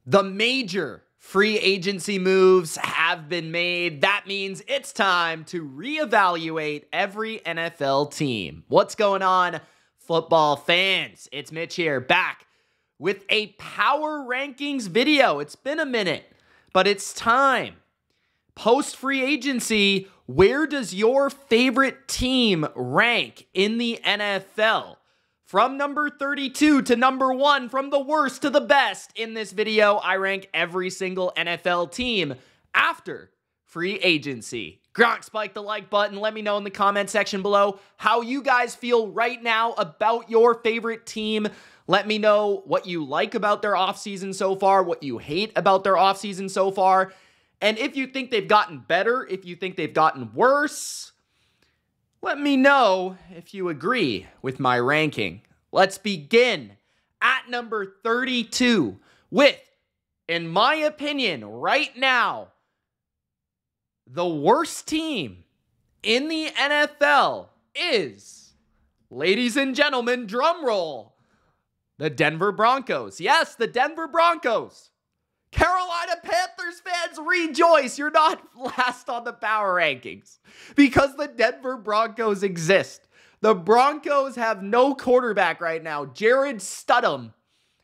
The major free agency moves have been made. That means it's time to reevaluate every NFL team. What's going on, football fans? It's Mitch here, back with a power rankings video. It's been a minute, but it's time. Post free agency, where does your favorite team rank in the NFL? From number 32 to number 1, from the worst to the best. In this video, I rank every single NFL team after free agency. Gronk, spike the like button. Let me know in the comment section below how you guys feel right now about your favorite team. Let me know what you like about their offseason so far, what you hate about their offseason so far, and if you think they've gotten better, if you think they've gotten worse. Let me know if you agree with my ranking. Let's begin at number 32 with, in my opinion, right now, the worst team in the NFL is, ladies and gentlemen, drum roll, the Denver Broncos. Yes, the Denver Broncos. Carolina Panthers fans, rejoice. You're not last on the power rankings because the Denver Broncos exist. The Broncos have no quarterback right now. Jared Stidham,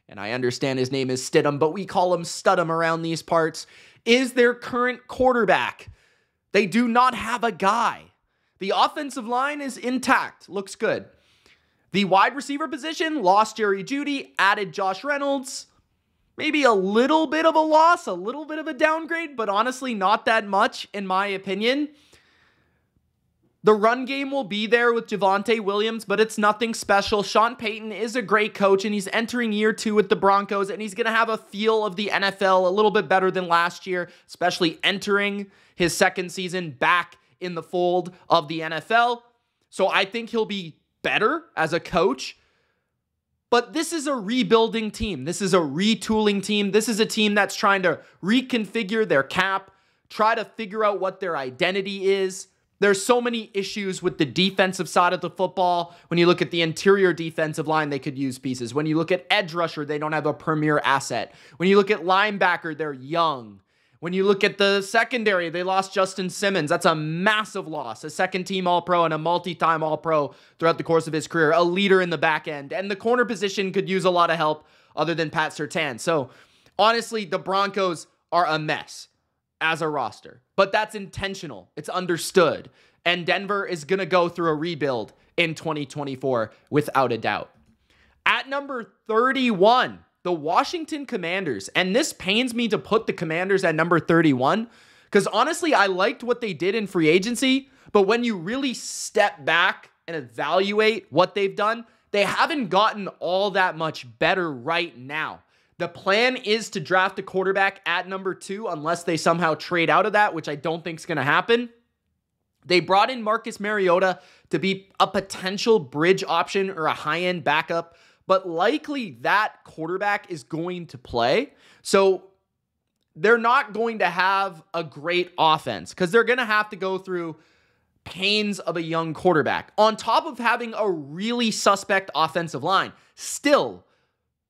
and I understand his name is Stidham, but we call him Studham around these parts, is their current quarterback. They do not have a guy. The offensive line is intact. Looks good. The wide receiver position, lost Jerry Jeudy, added Josh Reynolds. Maybe a little bit of a loss, a little bit of a downgrade, but honestly not that much in my opinion. The run game will be there with Javonte Williams, but it's nothing special. Sean Payton is a great coach, and he's entering year 2 with the Broncos, and he's going to have a feel of the NFL a little bit better than last year, especially entering his second season back in the fold of the NFL. So I think he'll be better as a coach. But this is a rebuilding team. This is a retooling team. This is a team that's trying to reconfigure their cap, try to figure out what their identity is. There's so many issues with the defensive side of the football. When you look at the interior defensive line, they could use pieces. When you look at edge rusher, they don't have a premier asset. When you look at linebacker, they're young. When you look at the secondary, they lost Justin Simmons. That's a massive loss. A second-team All-Pro and a multi-time All-Pro throughout the course of his career. A leader in the back end. And the corner position could use a lot of help other than Pat Surtain. So, honestly, the Broncos are a mess as a roster. But that's intentional. It's understood. And Denver is going to go through a rebuild in 2024 without a doubt. At number 31... the Washington Commanders, and this pains me to put the Commanders at number 31, because honestly, I liked what they did in free agency, but when you really step back and evaluate what they've done, they haven't gotten all that much better right now. The plan is to draft a quarterback at number 2, unless they somehow trade out of that, which I don't think is going to happen. They brought in Marcus Mariota to be a potential bridge option or a high-end backup, but likely that quarterback is going to play. So they're not going to have a great offense because they're going to have to go through pains of a young quarterback on top of having a really suspect offensive line. Still,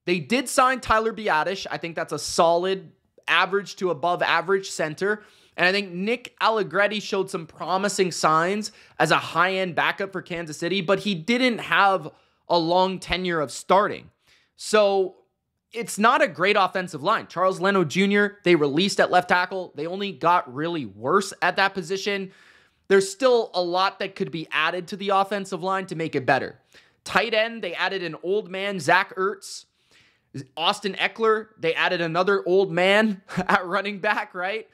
they did sign Tyler Biadasz. I think that's a solid average to above average center. And I think Nick Allegretti showed some promising signs as a high-end backup for Kansas City, but he didn't have a long tenure of starting. So it's not a great offensive line. Charles Leno Jr., they released at left tackle. They only got really worse at that position. There's still a lot that could be added to the offensive line to make it better. Tight end, they added an old man, Zach Ertz. Austin Eckler, they added another old man at running back, right?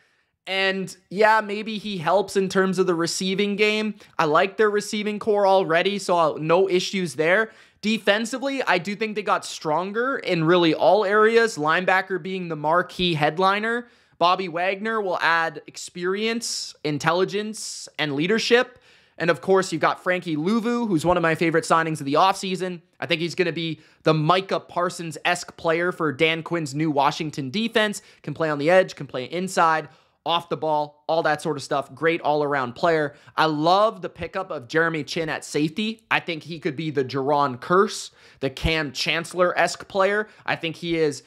And yeah, maybe he helps in terms of the receiving game. I like their receiving core already, so no issues there. Defensively, I do think they got stronger in really all areas, linebacker being the marquee headliner. Bobby Wagner will add experience, intelligence, and leadership. And of course, you've got Frankie Louvu, who's one of my favorite signings of the offseason. I think he's going to be the Micah Parsons-esque player for Dan Quinn's new Washington defense. Can play on the edge, can play inside, off the ball, all that sort of stuff. Great all-around player. I love the pickup of Jeremy Chin at safety. I think he could be the Jaron Curse, the Cam Chancellor-esque player. I think he is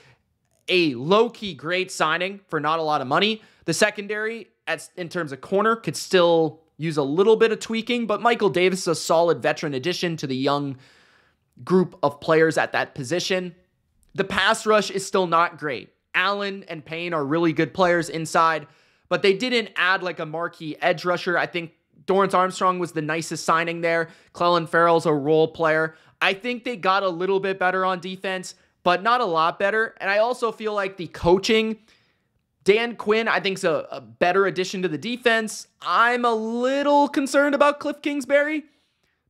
a low-key great signing for not a lot of money. The secondary, in terms of corner, could still use a little bit of tweaking, but Michael Davis is a solid veteran addition to the young group of players at that position. The pass rush is still not great. Allen and Payne are really good players inside, but they didn't add like a marquee edge rusher. I think Dorrance Armstrong was the nicest signing there. Clelin Ferrell's a role player. I think they got a little bit better on defense, but not a lot better. And I also feel like the coaching, Dan Quinn, I think, is a better addition to the defense. I'm a little concerned about Cliff Kingsbury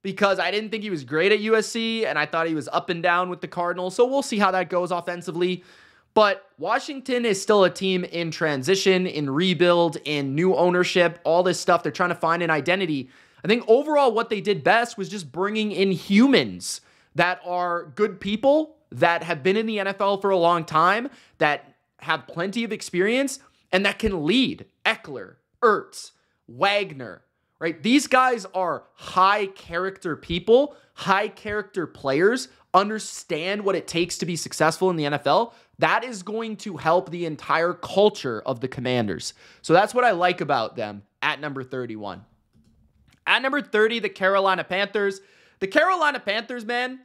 because I didn't think he was great at USC, and I thought he was up and down with the Cardinals. So we'll see how that goes offensively. But Washington is still a team in transition, in rebuild, in new ownership, all this stuff. They're trying to find an identity. I think overall what they did best was just bringing in humans that are good people, that have been in the NFL for a long time, that have plenty of experience, and that can lead. Eckler, Ertz, Wagner, right? These guys are high character people, high character players, understand what it takes to be successful in the NFL. That is going to help the entire culture of the Commanders. So that's what I like about them at number 31. At number 30, the Carolina Panthers. The Carolina Panthers, man,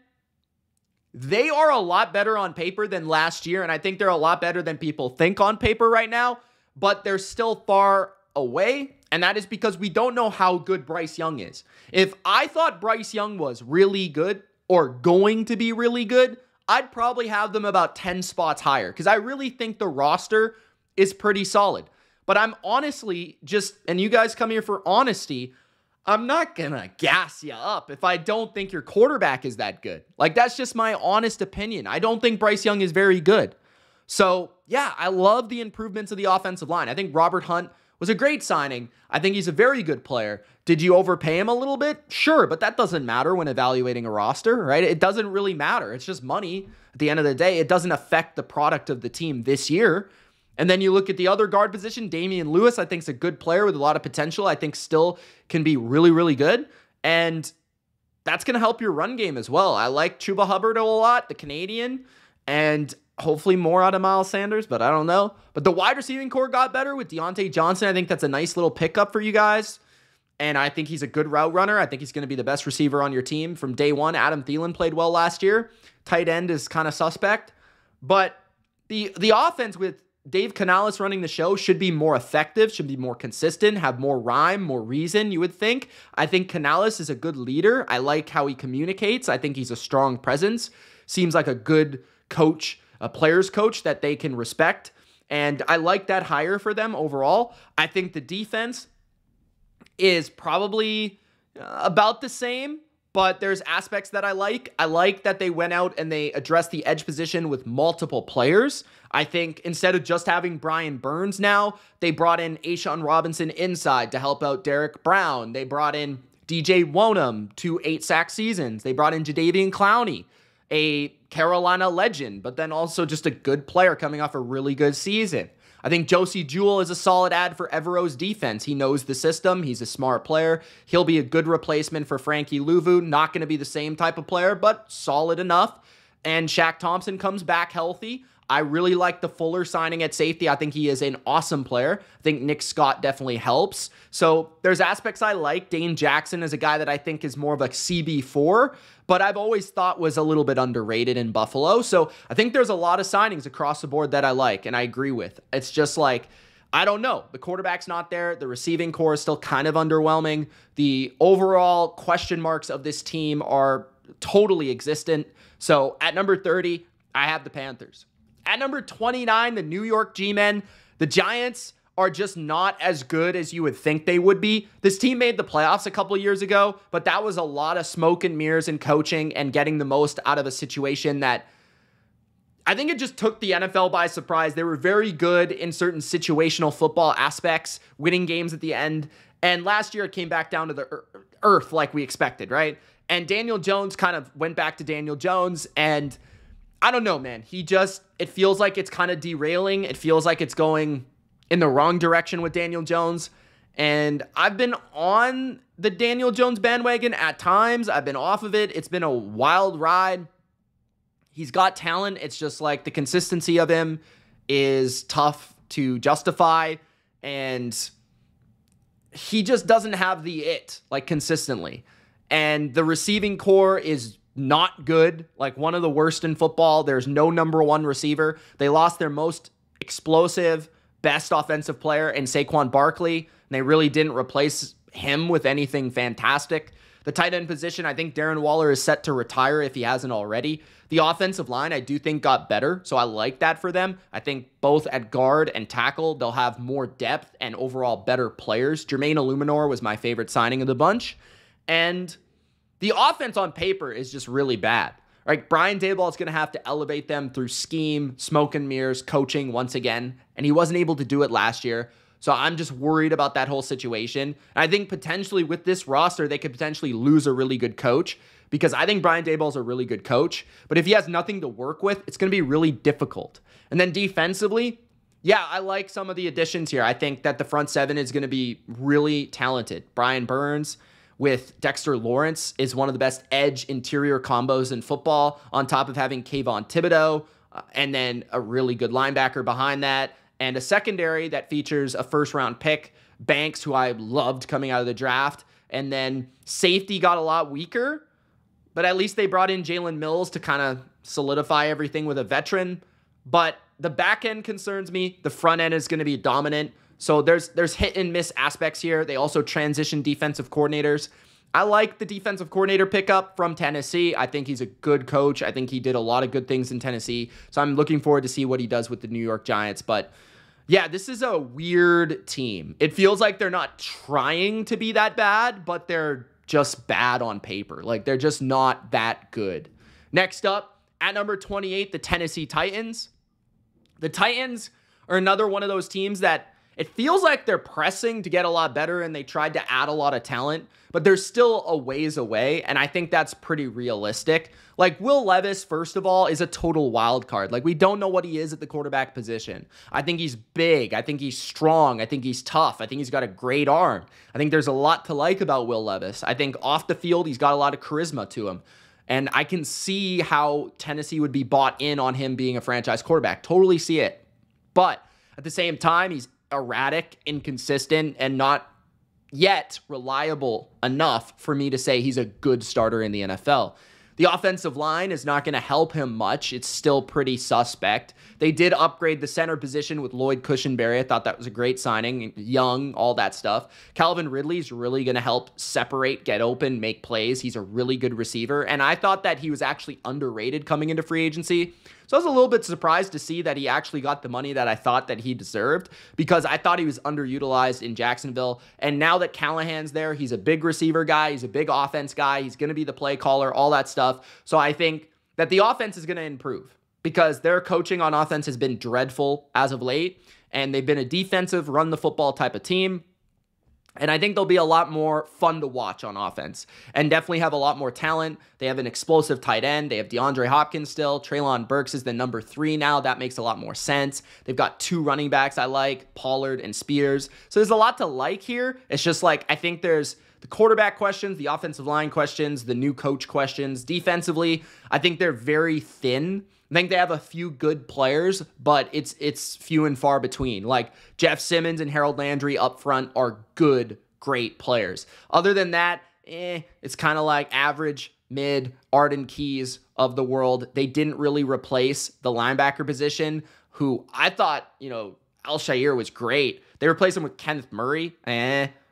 they are a lot better on paper than last year, and I think they're a lot better than people think on paper right now, but they're still far away, and that is because we don't know how good Bryce Young is. If I thought Bryce Young was really good or going to be really good, I'd probably have them about 10 spots higher because I really think the roster is pretty solid. But I'm honestly just, and you guys come here for honesty, I'm not going to gas you up if I don't think your quarterback is that good. Like, that's just my honest opinion. I don't think Bryce Young is very good. So, yeah, I love the improvements of the offensive line. I think Robert Hunt was a great signing. I think he's a very good player. Did you overpay him a little bit? Sure, but that doesn't matter when evaluating a roster, right? It doesn't really matter. It's just money at the end of the day. It doesn't affect the product of the team this year. And then you look at the other guard position, Damian Lewis, I think is a good player with a lot of potential. I think still can be really, really good. And that's going to help your run game as well. I like Chuba Hubbard a lot, the Canadian, and hopefully more out of Miles Sanders, but I don't know. But the wide receiving core got better with Deontay Johnson. I think that's a nice little pickup for you guys. And I think he's a good route runner. I think he's going to be the best receiver on your team from day one. Adam Thielen played well last year. Tight end is kind of suspect. But the offense with Dave Canales running the show should be more effective, should be more consistent, have more rhyme, more reason, you would think. I think Canales is a good leader. I like how he communicates. I think he's a strong presence. Seems like a good coach, a player's coach that they can respect. And I like that hire for them overall. I think the defense is probably about the same, but there's aspects that I like. I like that they went out and they addressed the edge position with multiple players. I think instead of just having Brian Burns now, they brought in Ashawn Robinson inside to help out Derek Brown. They brought in DJ Wonham, 2 8-sack seasons. They brought in Jadeveon Clowney, a Carolina legend, but then also just a good player coming off a really good season. I think Josie Jewell is a solid add for Evero's defense. He knows the system. He's a smart player. He'll be a good replacement for Frankie Louvu. Not going to be the same type of player, but solid enough. And Shaq Thompson comes back healthy. I really like the Fuller signing at safety. I think he is an awesome player. I think Nick Scott definitely helps. So there's aspects I like. Dane Jackson is a guy that I think is more of a CB4, but I've always thought was a little bit underrated in Buffalo. So I think there's a lot of signings across the board that I like and I agree with. It's just like, I don't know. The quarterback's not there. The receiving core is still kind of underwhelming. The overall question marks of this team are totally existent. So at number 30, I have the Panthers. At number 29, the New York G-Men. The Giants are just not as good as you would think they would be. This team made the playoffs a couple of years ago, but that was a lot of smoke and mirrors and coaching and getting the most out of a situation that I think it just took the NFL by surprise. They were very good in certain situational football aspects, winning games at the end. And last year it came back down to the earth like we expected, right? And Daniel Jones kind of went back to Daniel Jones, and I don't know, man. It feels like it's kind of derailing. It feels like it's going in the wrong direction with Daniel Jones. And I've been on the Daniel Jones bandwagon at times. I've been off of it. It's been a wild ride. He's got talent. It's just like the consistency of him is tough to justify, and he just doesn't have the it, like, consistently. And the receiving core is not good, like one of the worst in football. There's no number one receiver. They lost their most explosive, best offensive player in Saquon Barkley, and they really didn't replace him with anything fantastic. The tight end position, I think Darren Waller is set to retire if he hasn't already. The offensive line, I do think, got better, so I like that for them. I think both at guard and tackle, they'll have more depth and overall better players. Jermaine Illuminor was my favorite signing of the bunch. And the offense on paper is just really bad. Right? Brian Daboll is going to have to elevate them through scheme, smoke and mirrors, coaching once again, and he wasn't able to do it last year. So I'm just worried about that whole situation. And I think potentially with this roster, they could potentially lose a really good coach, because I think Brian Daboll is a really good coach. But if he has nothing to work with, it's going to be really difficult. And then defensively, yeah, I like some of the additions here. I think that the front seven is going to be really talented. Brian Burns with Dexter Lawrence is one of the best edge interior combos in football, on top of having Kayvon Thibodeau, and then a really good linebacker behind that. And a secondary that features a first-round pick, Banks, who I loved coming out of the draft. And then safety got a lot weaker, but at least they brought in Jalen Mills to kind of solidify everything with a veteran. But the back end concerns me. The front end is going to be dominant. So there's hit and miss aspects here. They also transition defensive coordinators. I like the defensive coordinator pickup from Tennessee. I think he's a good coach. I think he did a lot of good things in Tennessee. So I'm looking forward to see what he does with the New York Giants. But yeah, this is a weird team. It feels like they're not trying to be that bad, but they're just bad on paper. Like, they're just not that good. Next up, at number 28, the Tennessee Titans. The Titans are another one of those teams that it feels like they're pressing to get a lot better, and they tried to add a lot of talent, but they're still a ways away, and I think that's pretty realistic. Like, Will Levis, first of all, is a total wild card. Like, we don't know what he is at the quarterback position. I think he's big. I think he's strong. I think he's tough. I think he's got a great arm. I think there's a lot to like about Will Levis. I think off the field, he's got a lot of charisma to him, and I can see how Tennessee would be bought in on him being a franchise quarterback. Totally see it. But at the same time, he's erratic, inconsistent, and not yet reliable enough for me to say he's a good starter in the NFL. The offensive line is not going to help him much. It's still pretty suspect. They did upgrade the center position with Lloyd Cushenberry. I thought that was a great signing. Young, all that stuff. Calvin Ridley's really going to help separate, get open, make plays. He's a really good receiver. And I thought that he was actually underrated coming into free agency. So I was a little bit surprised to see that he actually got the money that I thought that he deserved, because I thought he was underutilized in Jacksonville. And now that Callahan's there, he's a big receiver guy. He's a big offense guy. He's going to be the play caller, all that stuff. So I think that the offense is going to improve, because their coaching on offense has been dreadful as of late, and they've been a defensive, run the football type of team. And I think they'll be a lot more fun to watch on offense, and definitely have a lot more talent. They have an explosive tight end. They have DeAndre Hopkins still. Treylon Burks is the number 3 now. That makes a lot more sense. They've got 2 running backs I like, Pollard and Spears. So there's a lot to like here. It's just like, I think there's the quarterback questions, the offensive line questions, the new coach questions. Defensively, I think they're very thin. I think they have a few good players, but it's few and far between. Like, Jeff Simmons and Harold Landry up front are good, great players. Other than that, it's kind of like average, mid, Arden Keys of the world. They didn't really replace the linebacker position, who I thought, Al-Shaair was great. They replaced him with Kenneth Murray.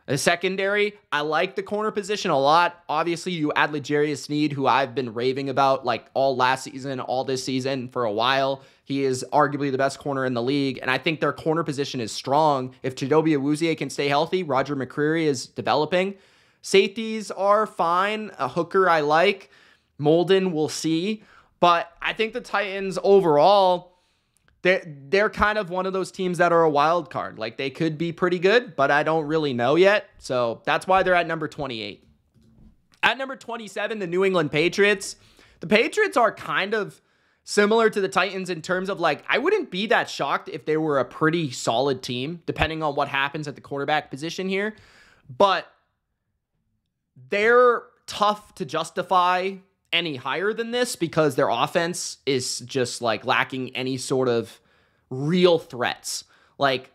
The secondary, I like the corner position a lot. Obviously, you add L'Jarius Sneed, who I've been raving about like all last season, all this season for a while. He is arguably the best corner in the league, and I think their corner position is strong. If Chidobe Awuzie can stay healthy, Roger McCreary is developing. Safeties are fine. A hooker I like. Molden, we'll see. But I think the Titans overall, they're kind of one of those teams that are a wild card. Like, they could be pretty good, but I don't really know yet. So that's why they're at number 28. At number 27, the New England Patriots. The Patriots are kind of similar to the Titans in terms of, like, I wouldn't be that shocked if they were a pretty solid team, depending on what happens at the quarterback position here. But they're tough to justify any higher than this, because their offense is just like lacking any sort of real threats. Like,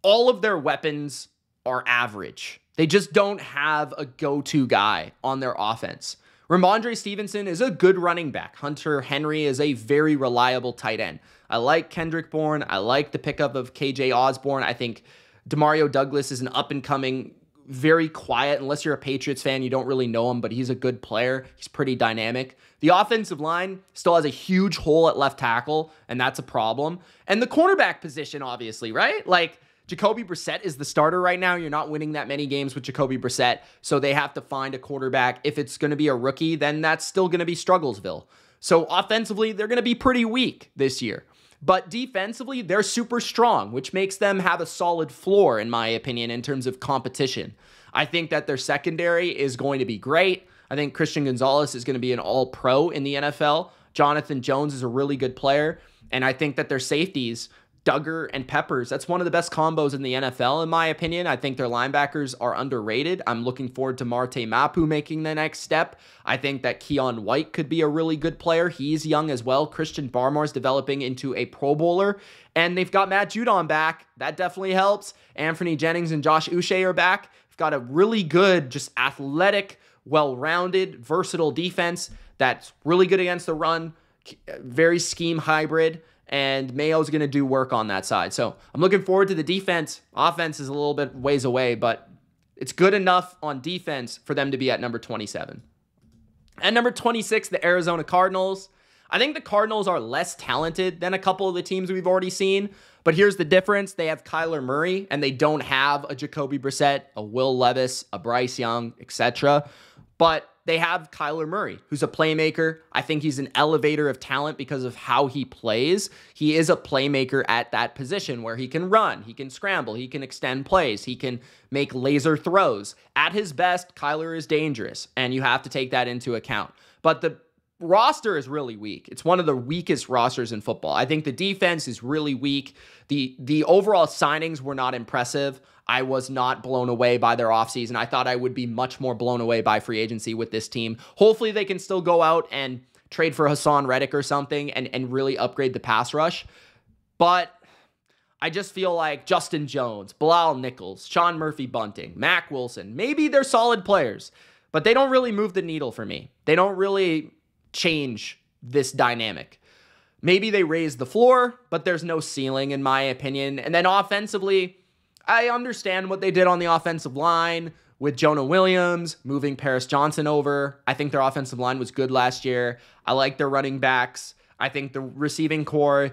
all of their weapons are average. They just don't have a go-to guy on their offense. Ramondre Stevenson is a good running back. Hunter Henry is a very reliable tight end. I like Kendrick Bourne. I like the pickup of KJ Osborne. I think Demario Douglas is an up-and-coming, very quiet. Unless you're a Patriots fan, you don't really know him, but he's a good player. He's pretty dynamic. The offensive line still has a huge hole at left tackle, and that's a problem. And the cornerback position, obviously, right? Like, Jacoby Brissett is the starter right now. You're not winning that many games with Jacoby Brissett, so they have to find a quarterback. If it's going to be a rookie, then that's still going to be Strugglesville. So offensively, they're going to be pretty weak this year. But defensively, they're super strong, which makes them have a solid floor, in my opinion, in terms of competition. I think that their secondary is going to be great. I think Christian Gonzalez is going to be an all-pro in the NFL. Jonathan Jones is a really good player. And I think that their safeties, Duggar and Peppers, that's one of the best combos in the NFL, in my opinion. I think their linebackers are underrated. I'm looking forward to Marte Mapu making the next step. I think that Keon White could be a really good player. He's young as well. Christian Barmore's developing into a Pro Bowler. And they've got Matt Judon back. That definitely helps. Anthony Jennings and Josh Uche are back. They've got a really good, just athletic, well-rounded, versatile defense that's really good against the run, very scheme hybrid. And Mayo's going to do work on that side. So I'm looking forward to the defense. Offense is a little bit ways away, but it's good enough on defense for them to be at number 27. At number 26, the Arizona Cardinals. I think the Cardinals are less talented than a couple of the teams we've already seen, but here's the difference. They have Kyler Murray, and they don't have a Jacoby Brissett, a Will Levis, a Bryce Young, etc. But they have Kyler Murray, who's a playmaker. I think he's an elevator of talent because of how he plays. He is a playmaker at that position where he can run, he can scramble, he can extend plays, he can make laser throws. At his best, Kyler is dangerous, and you have to take that into account. But the roster is really weak. It's one of the weakest rosters in football. I think the defense is really weak. The overall signings were not impressive. I was not blown away by their offseason. I thought I would be much more blown away by free agency with this team. Hopefully they can still go out and trade for Hassan Reddick or something and really upgrade the pass rush. But I just feel like Justin Jones, Bilal Nichols, Sean Murphy-Bunting, Mac Wilson, maybe they're solid players, but they don't really move the needle for me. They don't really change this dynamic. Maybe they raise the floor, but there's no ceiling in my opinion. And then offensively, I understand what they did on the offensive line with Jonah Williams, moving Paris Johnson over. I think their offensive line was good last year. I like their running backs. I think the receiving core,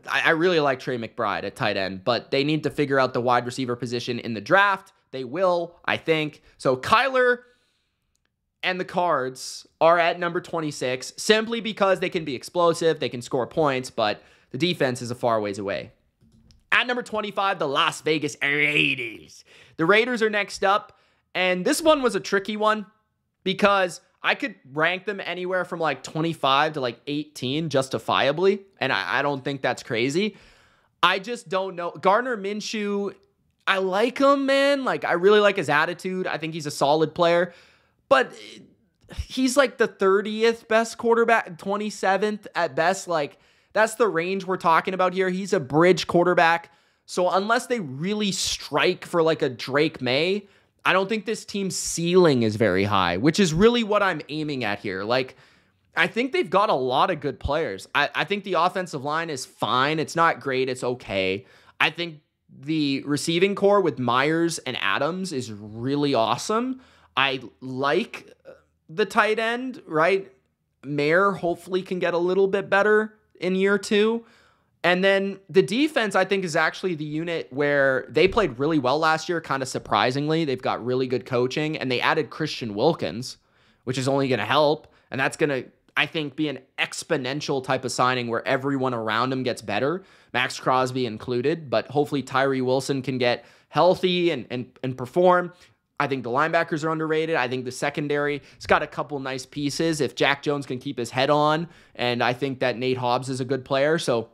I really like Trey McBride at tight end, but they need to figure out the wide receiver position in the draft. They will, I think. So Kyler and the Cards are at number 26 simply because they can be explosive, they can score points, but the defense is a far ways away. At number 25, the Las Vegas Raiders. The Raiders are next up, and this one was a tricky one because I could rank them anywhere from like 25 to like 18 justifiably, and I don't think that's crazy. I just don't know. Gardner Minshew, I like him, man. Like, I really like his attitude. I think he's a solid player, but he's like the 30th best quarterback, 27th at best. Like, that's the range we're talking about here. He's a bridge quarterback. So unless they really strike for like a Drake May, I don't think this team's ceiling is very high, which is really what I'm aiming at here. Like, I think they've got a lot of good players. I think the offensive line is fine. It's not great. It's okay. I think the receiving core with Myers and Adams is really awesome. I like the tight end, right? Mayer hopefully can get a little bit better in year two. And then the defense, I think, is actually the unit where they played really well last year, kind of surprisingly. They've got really good coaching, and they added Christian Wilkins, which is only going to help. And that's going to, I think, be an exponential type of signing where everyone around him gets better, Max Crosby included. But hopefully Tyree Wilson can get healthy and perform. I think the linebackers are underrated. I think the secondary, it's got a couple nice pieces if Jack Jones can keep his head on. And I think that Nate Hobbs is a good player. So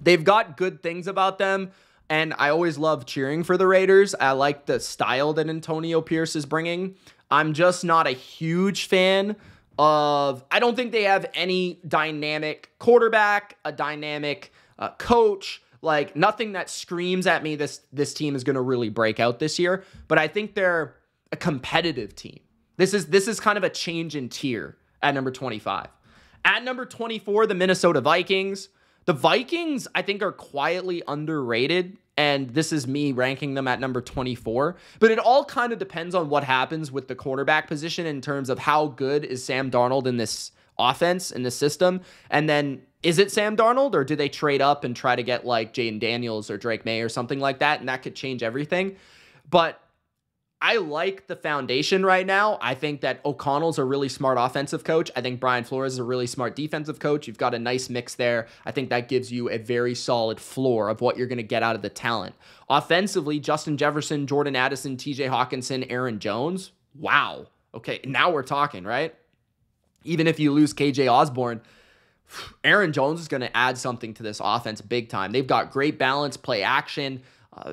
they've got good things about them. And I always love cheering for the Raiders. I like the style that Antonio Pierce is bringing. I'm just not a huge fan of, I don't think they have any dynamic quarterback, a dynamic coach. Like, nothing that screams at me this team is going to really break out this year. But I think they're a competitive team. This is kind of a change in tier at number 25. At number 24, the Minnesota Vikings. The Vikings, I think, are quietly underrated, and this is me ranking them at number 24. But it all kind of depends on what happens with the quarterback position in terms of how good is Sam Darnold in this offense, in this system. And then, is it Sam Darnold, or do they trade up and try to get like Jaden Daniels or Drake May or something like that? And that could change everything. But I like the foundation right now. I think that O'Connell's a really smart offensive coach. I think Brian Flores is a really smart defensive coach. You've got a nice mix there. I think that gives you a very solid floor of what you're going to get out of the talent. Offensively, Justin Jefferson, Jordan Addison, TJ Hawkinson, Aaron Jones. Wow. Okay, now we're talking, right? Even if you lose KJ Osborne, Aaron Jones is going to add something to this offense big time. They've got great balance, play action,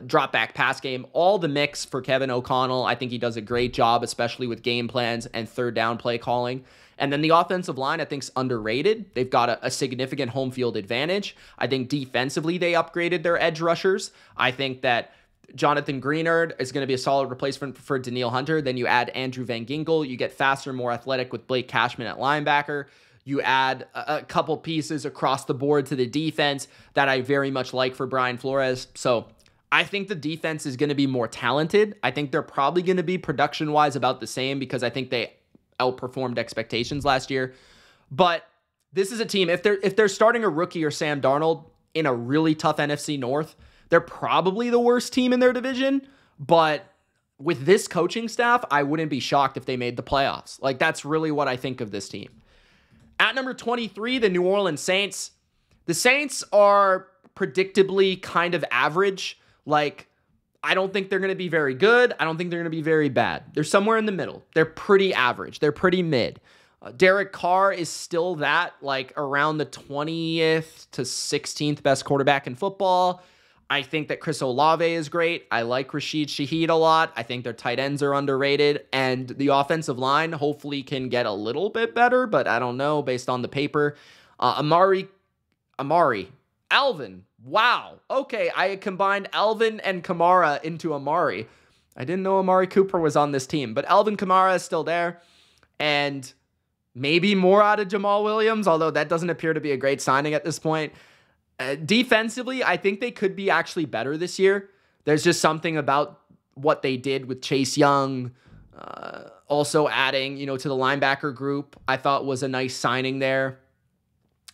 drop back pass game, all the mix for Kevin O'Connell. I think he does a great job, especially with game plans and third down play calling. And then the offensive line, I think, is underrated. They've got a significant home field advantage. I think defensively, they upgraded their edge rushers. I think that Jonathan Greenard is going to be a solid replacement for Danielle Hunter. Then you add Andrew Van Ginkel. You get faster, more athletic with Blake Cashman at linebacker. You add a couple pieces across the board to the defense that I very much like for Brian Flores. So I think the defense is going to be more talented. I think they're probably going to be production-wise about the same because I think they outperformed expectations last year. But this is a team, if they're starting a rookie or Sam Darnold in a really tough NFC North, they're probably the worst team in their division. But with this coaching staff, I wouldn't be shocked if they made the playoffs. Like, that's really what I think of this team. At number 23, the New Orleans Saints. The Saints are predictably kind of average. Like, I don't think they're going to be very good. I don't think they're going to be very bad. They're somewhere in the middle. They're pretty average. They're pretty mid. Derek Carr is still that, like, around the 20th to 16th best quarterback in football. I think that Chris Olave is great. I like Rashid Shaheed a lot. I think their tight ends are underrated. And the offensive line hopefully can get a little bit better, but I don't know based on the paper. Alvin. Wow. Okay, I combined Alvin and Kamara into Amari. I didn't know Amari Cooper was on this team, but Alvin Kamara is still there. And maybe more out of Jamal Williams, although that doesn't appear to be a great signing at this point. Defensively, I think they could be actually better this year. There's just something about what they did with Chase Young, also adding, to the linebacker group, I thought was a nice signing there.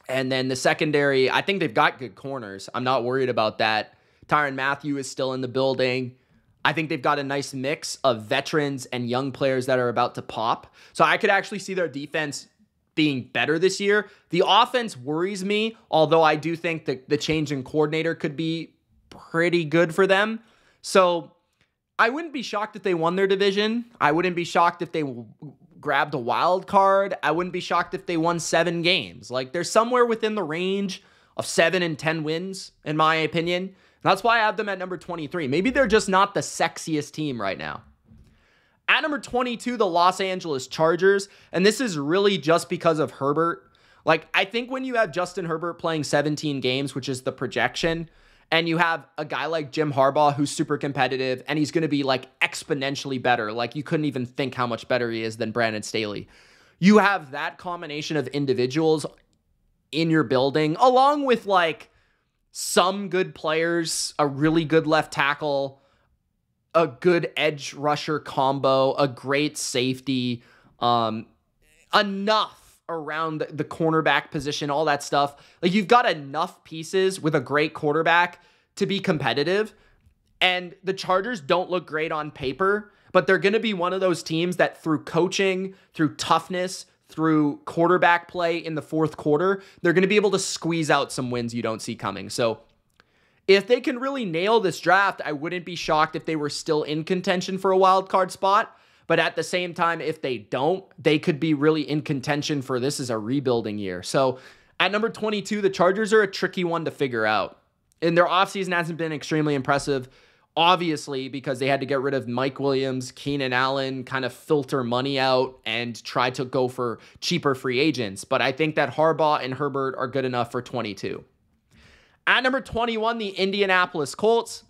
And then the secondary, I think they've got good corners. I'm not worried about that. Tyrann Mathieu is still in the building. I think they've got a nice mix of veterans and young players that are about to pop. So I could actually see their defense being better this year. The offense worries me, although I do think that the change in coordinator could be pretty good for them. So I wouldn't be shocked if they won their division. I wouldn't be shocked if they grabbed a wild card. I wouldn't be shocked if they won 7 games. Like, they're somewhere within the range of 7 and 10 wins, in my opinion. And that's why I have them at number 23. Maybe they're just not the sexiest team right now. At number 22, the Los Angeles Chargers, and this is really just because of Herbert. Like, I think when you have Justin Herbert playing 17 games, which is the projection, and you have a guy like Jim Harbaugh who's super competitive, and he's going to be, like, exponentially better. Like, you couldn't even think how much better he is than Brandon Staley. You have that combination of individuals in your building, along with, like, some good players, a really good left tackle, a good edge rusher combo, a great safety, enough around the cornerback position, all that stuff. Like, you've got enough pieces with a great quarterback to be competitive. And the Chargers don't look great on paper, but they're going to be one of those teams that through coaching, through toughness, through quarterback play in the fourth quarter, they're going to be able to squeeze out some wins you don't see coming. So if they can really nail this draft, I wouldn't be shocked if they were still in contention for a wild card spot. But at the same time, if they don't, they could be really in contention for this is a rebuilding year. So at number 22, the Chargers are a tricky one to figure out. And their offseason hasn't been extremely impressive, obviously, because they had to get rid of Mike Williams, Keenan Allen, kind of filter money out and try to go for cheaper free agents. But I think that Harbaugh and Herbert are good enough for 22. At number 21, the Indianapolis Colts.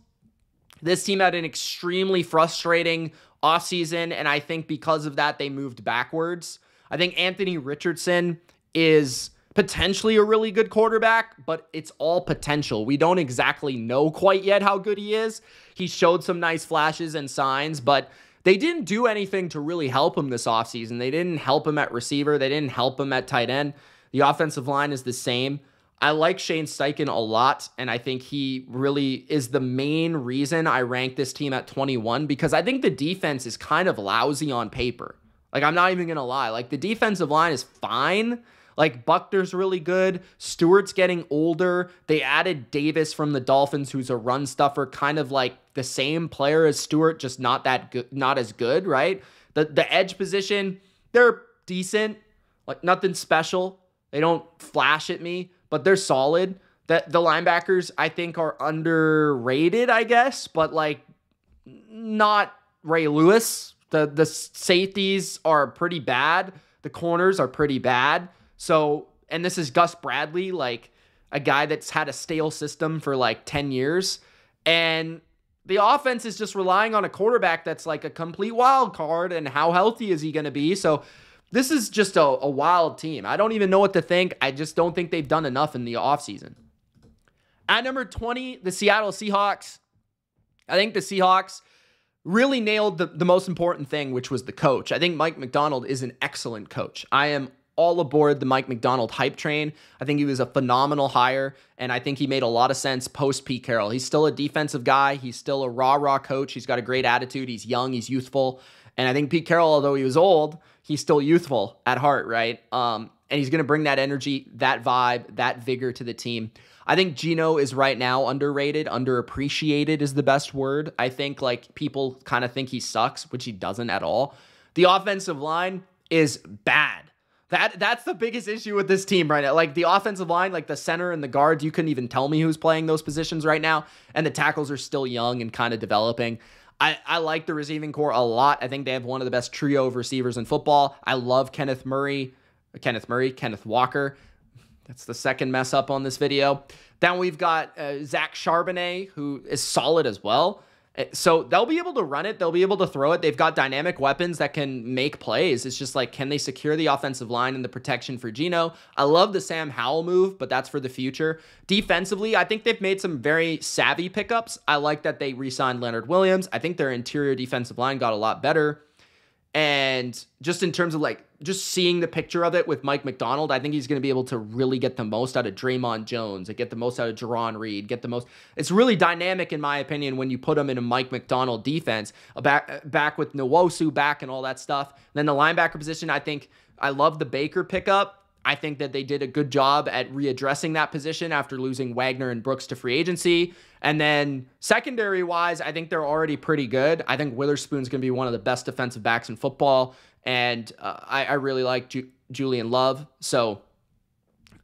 This team had an extremely frustrating offseason, and I think because of that, they moved backwards. I think Anthony Richardson is potentially a really good quarterback, but it's all potential. We don't exactly know quite yet how good he is. He showed some nice flashes and signs, but they didn't do anything to really help him this offseason. They didn't help him at receiver. They didn't help him at tight end. The offensive line is the same. I like Shane Steichen a lot, and I think he really is the main reason I rank this team at 21, because I think the defense is kind of lousy on paper. Like, I'm not even going to lie. Like, the defensive line is fine. Like, Buckner's really good. Stewart's getting older. They added Davis from the Dolphins, who's a run stuffer, kind of like the same player as Stewart, just not that good, not as good, right? The edge position, they're decent. Like, nothing special. They don't flash at me, but they're solid. The linebackers, I think, are underrated, I guess, but like not Ray Lewis. The safeties are pretty bad. The corners are pretty bad. So, and this is Gus Bradley, like a guy that's had a stale system for like 10 years. And the offense is just relying on a quarterback that's like a complete wild card. And how healthy is he going to be? So this is just a wild team. I don't even know what to think. I just don't think they've done enough in the offseason. At number 20, the Seattle Seahawks. I think the Seahawks really nailed the most important thing, which was the coach. I think Mike Macdonald is an excellent coach. I am all aboard the Mike Macdonald hype train. I think he was a phenomenal hire, and I think he made a lot of sense post Pete Carroll. He's still a defensive guy. He's still a raw coach. He's got a great attitude. He's young. He's youthful. And I think Pete Carroll, although he was old, he's still youthful at heart, right? And he's going to bring that energy, that vibe, that vigor to the team. I think Geno is right now underrated, underappreciated is the best word. I think like people kind of think he sucks, which he doesn't at all. The offensive line is bad. That's the biggest issue with this team right now. Like the offensive line, like the center and the guards, you couldn't even tell me who's playing those positions right now. And the tackles are still young and kind of developing. I like the receiving core a lot. I think they have one of the best trio of receivers in football. I love Kenneth Walker. That's the second mess up on this video. Then we've got Zach Charbonnet, who is solid as well. So they'll be able to run it. They'll be able to throw it. They've got dynamic weapons that can make plays. It's just like, can they secure the offensive line and the protection for Geno? I love the Sam Howell move, but that's for the future. Defensively, I think they've made some very savvy pickups. I like that they re-signed Leonard Williams. I think their interior defensive line got a lot better. And just in terms of like just seeing the picture of it with Mike Macdonald, I think he's going to be able to really get the most out of Draymond Jones and get the most out of Jerron Reed, it's really dynamic in my opinion when you put him in a Mike Macdonald defense, back with Nwosu back and all that stuff. And then the linebacker position, I think I love the Baker pickup. I think that they did a good job at readdressing that position after losing Wagner and Brooks to free agency. And then secondary-wise, I think they're already pretty good. I think Witherspoon's going to be one of the best defensive backs in football. And I really like Julian Love. So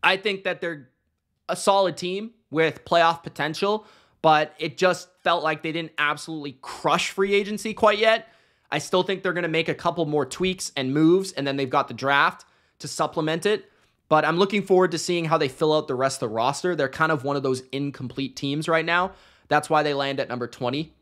I think that they're a solid team with playoff potential, but it just felt like they didn't absolutely crush free agency quite yet. I still think they're going to make a couple more tweaks and moves, and then they've got the draft to supplement it. But I'm looking forward to seeing how they fill out the rest of the roster. They're kind of one of those incomplete teams right now. That's why they land at number 20.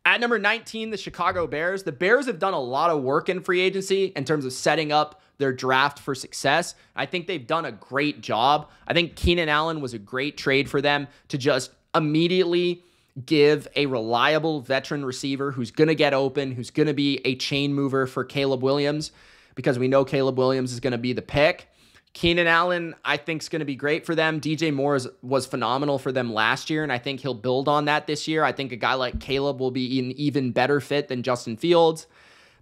At number 19, the Chicago Bears. The Bears have done a lot of work in free agency in terms of setting up their draft for success. I think they've done a great job. I think Keenan Allen was a great trade for them to just immediately give a reliable veteran receiver who's going to get open, who's going to be a chain mover for Caleb Williams, because we know Caleb Williams is going to be the pick. Keenan Allen, I think, is going to be great for them. DJ Moore was phenomenal for them last year, and I think he'll build on that this year. I think a guy like Caleb will be an even better fit than Justin Fields.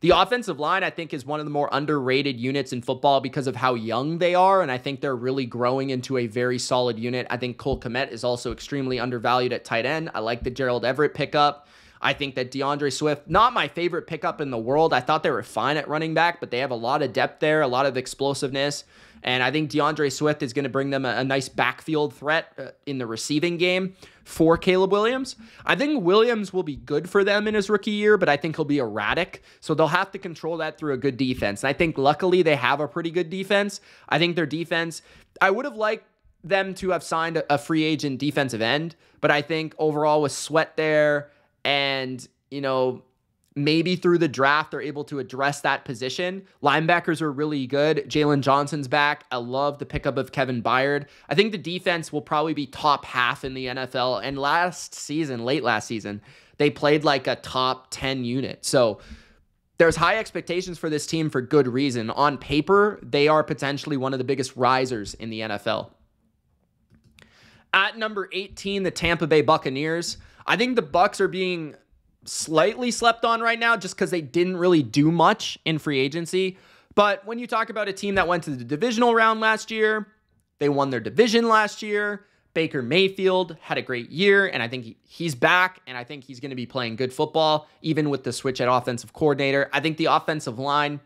The offensive line, I think, is one of the more underrated units in football because of how young they are, and I think they're really growing into a very solid unit. I think Cole Kmet is also extremely undervalued at tight end. I like the Gerald Everett pickup. I think that DeAndre Swift, not my favorite pickup in the world. I thought they were fine at running back, but they have a lot of depth there, a lot of explosiveness. And I think DeAndre Swift is going to bring them a nice backfield threat in the receiving game for Caleb Williams. I think Williams will be good for them in his rookie year, but I think he'll be erratic. So they'll have to control that through a good defense. And I think luckily they have a pretty good defense. I think their defense, I would have liked them to have signed a free agent defensive end, but I think overall with Sweat there and, maybe through the draft, they're able to address that position. Linebackers are really good. Jalen Johnson's back. I love the pickup of Kevin Byard. I think the defense will probably be top half in the NFL. And late last season, they played like a top 10 unit. So there's high expectations for this team for good reason. On paper, they are potentially one of the biggest risers in the NFL. At number 18, the Tampa Bay Buccaneers. I think the Bucs are being slightly slept on right now just because they didn't really do much in free agency. But when you talk about a team that went to the divisional round last year, they won their division last year. Baker Mayfield had a great year, and I think he's back, and I think he's going to be playing good football, even with the switch at offensive coordinator. I think the offensive line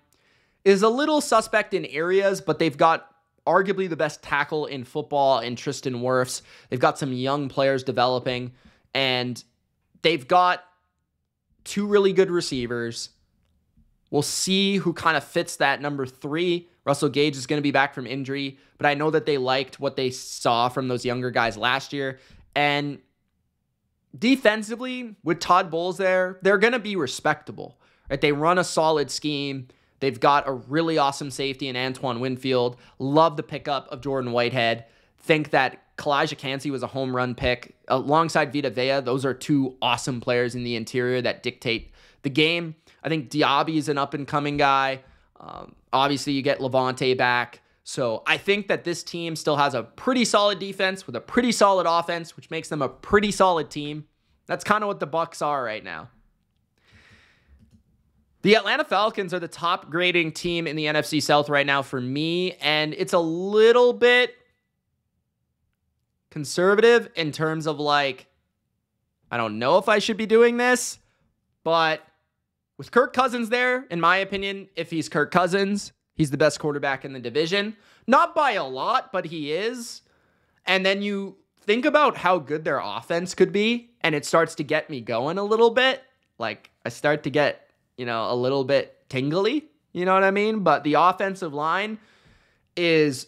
is a little suspect in areas, but they've got arguably the best tackle in football in Tristan Wirfs. They've got some young players developing, and they've got two really good receivers. We'll see who kind of fits that number 3. Russell Gage is going to be back from injury, but I know that they liked what they saw from those younger guys last year. And defensively, with Todd Bowles there, they're going to be respectable. Right? They run a solid scheme. They've got a really awesome safety in Antoine Winfield. Love the pickup of Jordan Whitehead. Think that Kalijah Kancey was a home run pick. Alongside Vita Vea, those are two awesome players in the interior that dictate the game. I think Diaby is an up-and-coming guy. Obviously, you get Levante back. So I think that this team still has a pretty solid defense with a pretty solid offense, which makes them a pretty solid team. That's kind of what the Bucs are right now. The Atlanta Falcons are the top grading team in the NFC South right now for me, and it's a little bit conservative in terms of I don't know if I should be doing this, but with Kirk Cousins there, in my opinion, if he's Kirk Cousins, he's the best quarterback in the division. Not by a lot, but he is. And then you think about how good their offense could be, and it starts to get me going a little bit. I start to get, a little bit tingly, you know what I mean? But the offensive line is,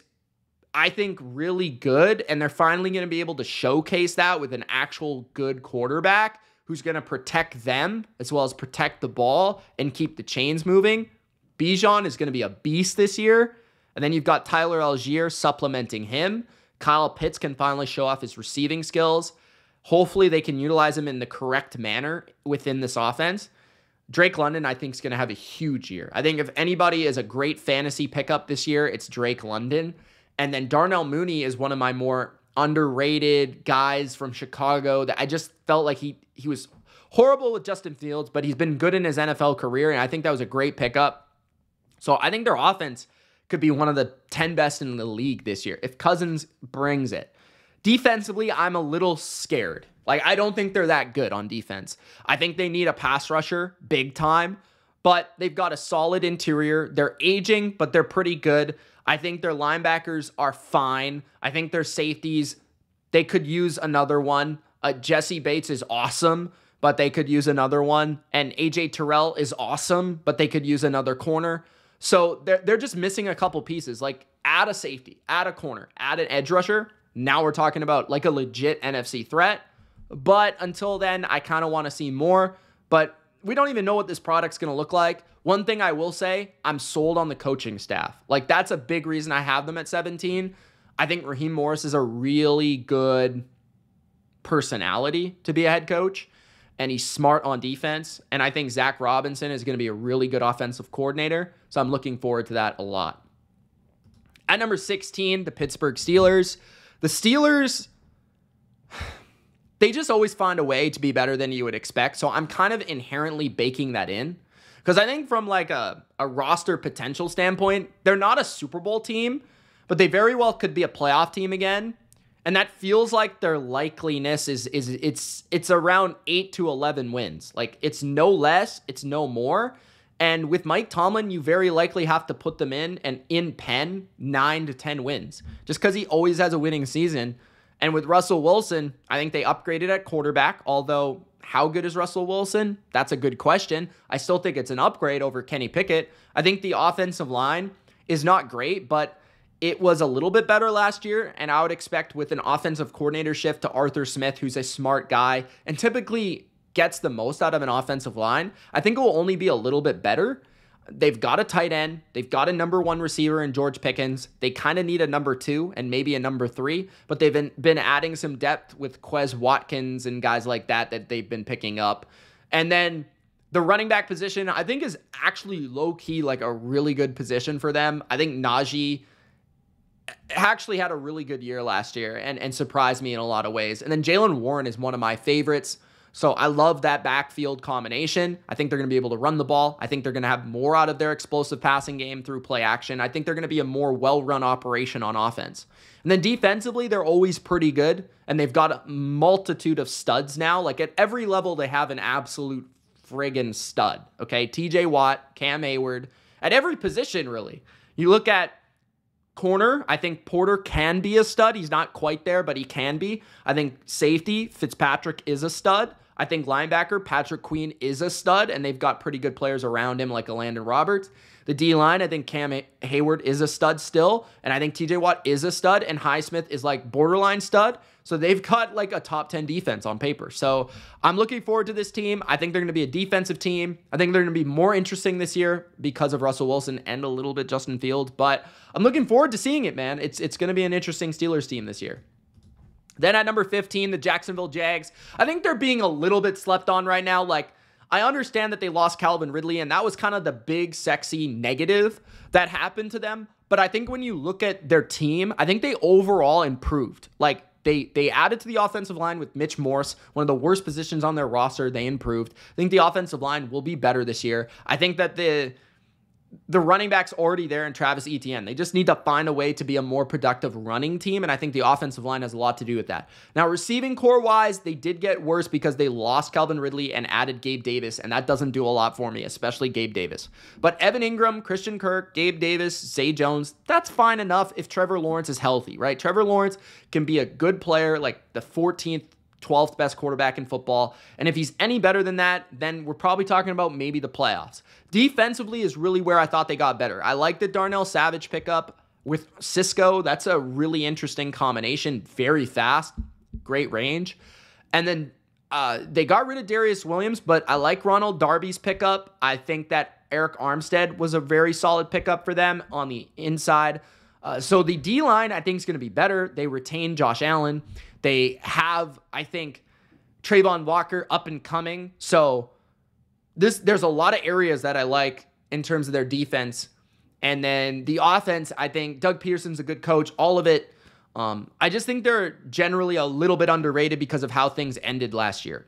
I think, really good, and they're finally going to be able to showcase that with an actual good quarterback who's going to protect them as well as protect the ball and keep the chains moving. Bijan is going to be a beast this year. And then you've got Tyler Algier supplementing him. Kyle Pitts can finally show off his receiving skills. Hopefully they can utilize him in the correct manner within this offense. Drake London, I think, is going to have a huge year. I think if anybody is a great fantasy pickup this year, it's Drake London. And then Darnell Mooney is one of my more underrated guys from Chicago that I just felt like he was horrible with Justin Fields, but he's been good in his NFL career, and I think that was a great pickup. So I think their offense could be one of the 10 best in the league this year if Cousins brings it. Defensively, I'm a little scared. I don't think they're that good on defense. I think they need a pass rusher big time, but they've got a solid interior. They're aging, but they're pretty good. I think their linebackers are fine. I think their safeties, they could use another one. Jesse Bates is awesome, but they could use another one. And AJ Terrell is awesome, but they could use another corner. So they're just missing a couple pieces. Add a safety, add a corner, add an edge rusher. Now we're talking about a legit NFC threat. But until then, I kind of want to see more. But we don't even know what this product's going to look like. One thing I will say, I'm sold on the coaching staff. That's a big reason I have them at 17. I think Raheem Morris is a really good personality to be a head coach, and he's smart on defense. And I think Zach Robinson is going to be a really good offensive coordinator. So I'm looking forward to that a lot. At number 16, the Pittsburgh Steelers. The Steelers, they just always find a way to be better than you would expect. So I'm kind of inherently baking that in. Because I think from a roster potential standpoint, they're not a Super Bowl team, but they very well could be a playoff team again. And that feels like their likeliness it's around 8 to 11 wins. It's no less, it's no more. And with Mike Tomlin, you very likely have to put them in pen 9 to 10 wins. Just because he always has a winning season. And with Russell Wilson, I think they upgraded at quarterback, although how good is Russell Wilson? That's a good question. I still think it's an upgrade over Kenny Pickett. I think the offensive line is not great, but it was a little bit better last year, and I would expect with an offensive coordinator shift to Arthur Smith, who's a smart guy and typically gets the most out of an offensive line, I think it will only be a little bit better. They've got a tight end. They've got a number 1 receiver in George Pickens. They kind of need a number 2 and maybe a number 3, but they've been adding some depth with Quez Watkins and guys like that they've been picking up. And then the running back position, I think, is actually low-key like a really good position for them. I think Najee actually had a really good year last year and surprised me in a lot of ways. And then Jaylen Warren is one of my favorites. So I love that backfield combination. I think they're going to be able to run the ball. I think they're going to have more out of their explosive passing game through play action. I think they're going to be a more well-run operation on offense. And then defensively, they're always pretty good, and they've got a multitude of studs now. Like at every level, they have an absolute friggin' stud, okay? TJ Watt, Cam Hayward, at every position, really. You look at corner, I think Porter can be a stud. He's not quite there, but he can be. I think safety, Fitzpatrick is a stud. I think linebacker, Patrick Queen is a stud, and they've got pretty good players around him like a Landon Roberts. The D-line, I think Cam Hayward is a stud still, and I think TJ Watt is a stud, and Highsmith is like borderline stud. So they've got like a top 10 defense on paper. So I'm looking forward to this team. I think they're going to be a defensive team. I think they're going to be more interesting this year because of Russell Wilson and a little bit Justin Fields. But I'm looking forward to seeing it, man. It's going to be an interesting Steelers team this year. Then at number 15, the Jacksonville Jags. I think they're being a little bit slept on right now. Like, I understand that they lost Calvin Ridley, and that was kind of the big, sexy negative that happened to them. But I think when you look at their team, I think they overall improved. Like, they added to the offensive line with Mitch Morse, one of the worst positions on their roster. They improved. I think the offensive line will be better this year. I think that the running back's already there in Travis Etienne. They just need to find a way to be a more productive running team, and I think the offensive line has a lot to do with that. Now, receiving core-wise, they did get worse because they lost Calvin Ridley and added Gabe Davis, and that doesn't do a lot for me, especially Gabe Davis. But Evan Ingram, Christian Kirk, Gabe Davis, Zay Jones, that's fine enough if Trevor Lawrence is healthy, right? Trevor Lawrence can be a good player, like the 14th, 12th best quarterback in football. And if he's any better than that, then we're probably talking about maybe the playoffs. Defensively is really where I thought they got better. I like the Darnell Savage pickup with Cisco. That's a really interesting combination. Very fast, great range. And then they got rid of Darius Williams, but I like Ronald Darby's pickup. I think that Eric Armstead was a very solid pickup for them on the inside. So the D-line, I think, is going to be better. They retain Josh Allen. They have, I think, Trayvon Walker up and coming. So there's a lot of areas that I like in terms of their defense. And then the offense, I think Doug Peterson's a good coach. All of it. I just think they're generally a little bit underrated because of how things ended last year.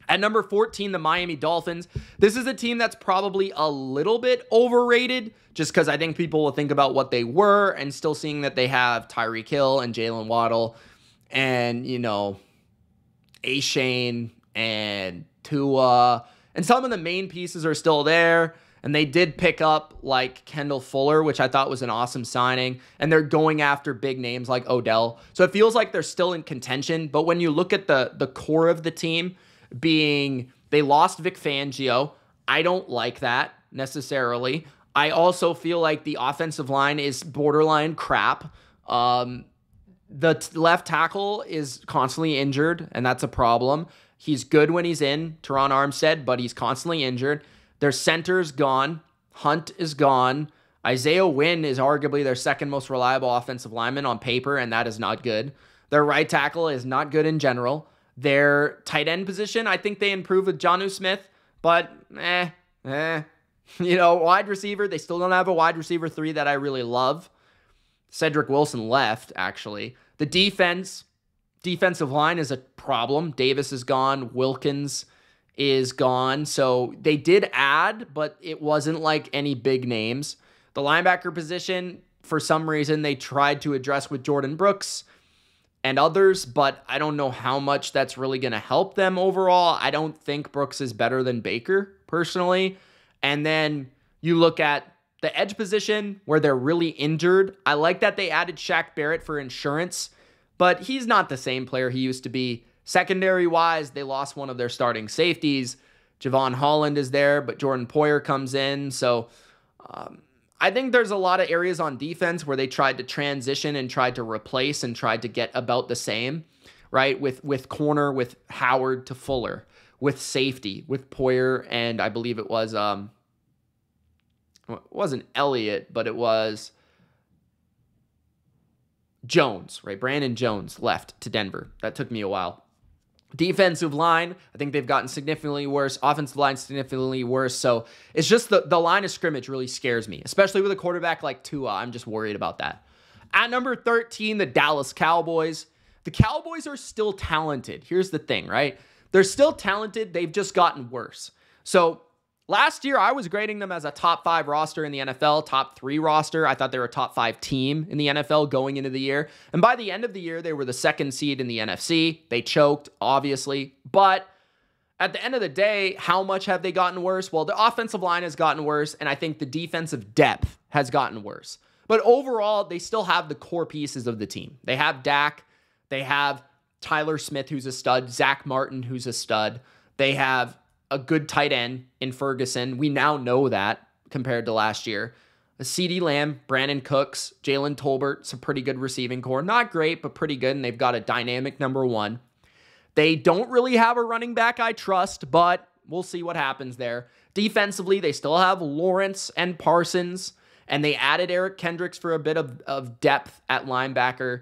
At number 14, the Miami Dolphins. This is a team that's probably a little bit overrated just because I think people will think about what they were and still seeing that they have Tyreek Hill and Jalen Waddle and, you know, A-Shane and Tua. And some of the main pieces are still there. And they did pick up like Kendall Fuller, which I thought was an awesome signing. And they're going after big names like Odell. So it feels like they're still in contention. But when you look at the core of the team, being they lost Vic Fangio. I don't like that necessarily. I also feel like the offensive line is borderline crap. The left tackle is constantly injured, and that's a problem. He's good when he's in, Teron Armstead, but he's constantly injured. Their center's gone. Hunt is gone. Isaiah Wynn is arguably their second most reliable offensive lineman on paper, and that is not good. Their right tackle is not good in general. Their tight end position, I think they improved with Jonnu Smith, but You know, wide receiver, they still don't have a wide receiver 3 that I really love. Cedric Wilson left, actually. The defensive line is a problem. Davis is gone. Wilkins is gone. So they did add, but it wasn't like any big names. The linebacker position, for some reason, they tried to address with Jordan Brooks and others, but I don't know how much that's really going to help them overall. I don't think Brooks is better than Baker, personally. And then you look at the edge position where they're really injured. I like that they added Shaq Barrett for insurance, but he's not the same player he used to be. Secondary-wise, they lost one of their starting safeties. Javon Holland is there, but Jordan Poyer comes in. So I think there's a lot of areas on defense where they tried to transition and tried to replace and tried to get about the same, right? With corner, with Howard to Fuller, with safety, with Poyer, and I believe it wasn't Elliott, but it was Jones, right? Brandon Jones left to Denver. That took me a while. Defensive line, I think they've gotten significantly worse. Offensive line, significantly worse. So it's just the line of scrimmage really scares me, especially with a quarterback like Tua. I'm just worried about that. At number 13, the Dallas Cowboys. The Cowboys are still talented. Here's the thing, right? They're still talented. They've just gotten worse. So last year, I was grading them as a top 5 roster in the NFL, top 3 roster. I thought they were a top 5 team in the NFL going into the year. And by the end of the year, they were the 2nd seed in the NFC. They choked, obviously. But at the end of the day, how much have they gotten worse? Well, the offensive line has gotten worse, and I think the defensive depth has gotten worse. But overall, they still have the core pieces of the team. They have Dak. They have Tyler Smith, who's a stud. Zach Martin, who's a stud. They have a good tight end in Ferguson. We now know that compared to last year. CeeDee Lamb, Brandon Cooks, Jalen Tolbert, some pretty good receiving core. Not great, but pretty good, and they've got a dynamic number 1. They don't really have a running back I trust, but we'll see what happens there. Defensively, they still have Lawrence and Parsons, and they added Eric Kendricks for a bit of depth at linebacker.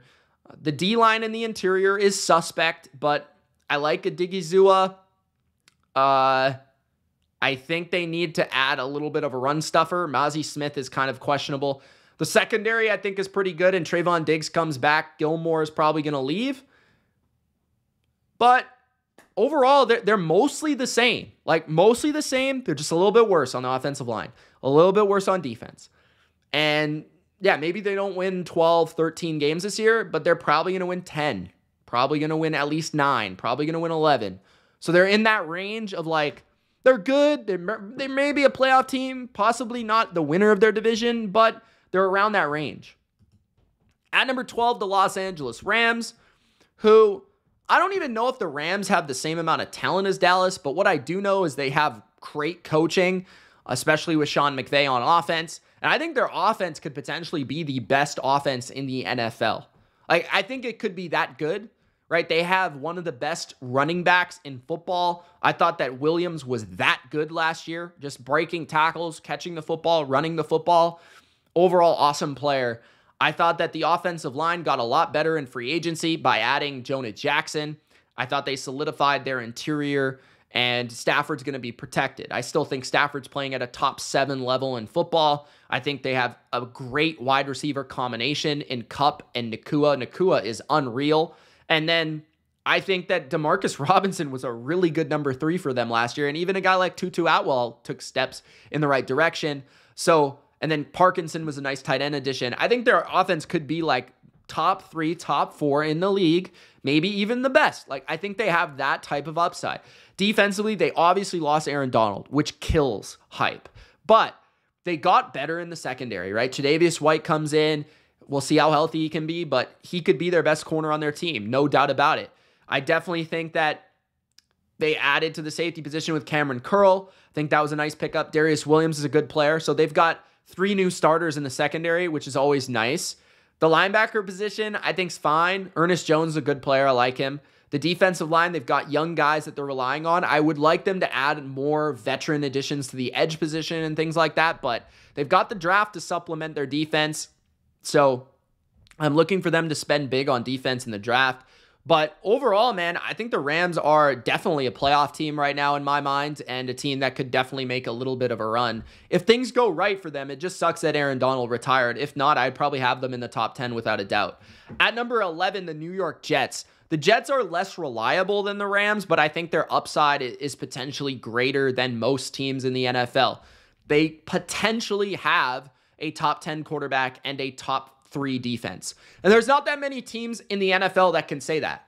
The D-line in the interior is suspect, but I like Odigizua. I think they need to add a little bit of a run stuffer. Mozzie Smith is kind of questionable. The secondary, I think, is pretty good, and Trayvon Diggs comes back. Gilmore is probably going to leave. But overall, they're mostly the same. Like, mostly the same. They're just a little bit worse on the offensive line. A little bit worse on defense. And, yeah, maybe they don't win 12, 13 games this year, but they're probably going to win 10. Probably going to win at least 9. Probably going to win 11. So they're in that range of, like, they're good. They may be a playoff team, possibly not the winner of their division, but they're around that range. At number 12, the Los Angeles Rams, who I don't even know if the Rams have the same amount of talent as Dallas, but what I do know is they have great coaching, especially with Sean McVay on offense. And I think their offense could potentially be the best offense in the NFL. Like, I think it could be that good. Right? They have one of the best running backs in football. I thought that Williams was that good last year, just breaking tackles, catching the football, running the football. Overall, awesome player. I thought that the offensive line got a lot better in free agency by adding Jonah Jackson. I thought they solidified their interior, and Stafford's going to be protected. I still think Stafford's playing at a top 7 level in football. I think they have a great wide receiver combination in Kupp and Nakua. Nakua is unreal. And then I think that Demarcus Robinson was a really good number 3 for them last year. And even a guy like Tutu Atwell took steps in the right direction. So, and then Parkinson was a nice tight end addition. I think their offense could be like top 3, top 4 in the league, maybe even the best. Like, I think they have that type of upside. Defensively, they obviously lost Aaron Donald, which kills hype. But they got better in the secondary, right? Tre'Davious White comes in. We'll see how healthy he can be, but he could be their best corner on their team. No doubt about it. I definitely think that they added to the safety position with Cameron Curl. I think that was a nice pickup. Darius Williams is a good player. So they've got 3 new starters in the secondary, which is always nice. The linebacker position, I think, is fine. Ernest Jones is a good player. I like him. The defensive line, they've got young guys that they're relying on. I would like them to add more veteran additions to the edge position and things like that, but they've got the draft to supplement their defense. So I'm looking for them to spend big on defense in the draft. But overall, man, I think the Rams are definitely a playoff team right now in my mind, and a team that could definitely make a little bit of a run. If things go right for them, it just sucks that Aaron Donald retired. If not, I'd probably have them in the top 10 without a doubt. At number 11, the New York Jets. The Jets are less reliable than the Rams, but I think their upside is potentially greater than most teams in the NFL. They potentially have a top 10 quarterback and a top 3 defense. And there's not that many teams in the NFL that can say that,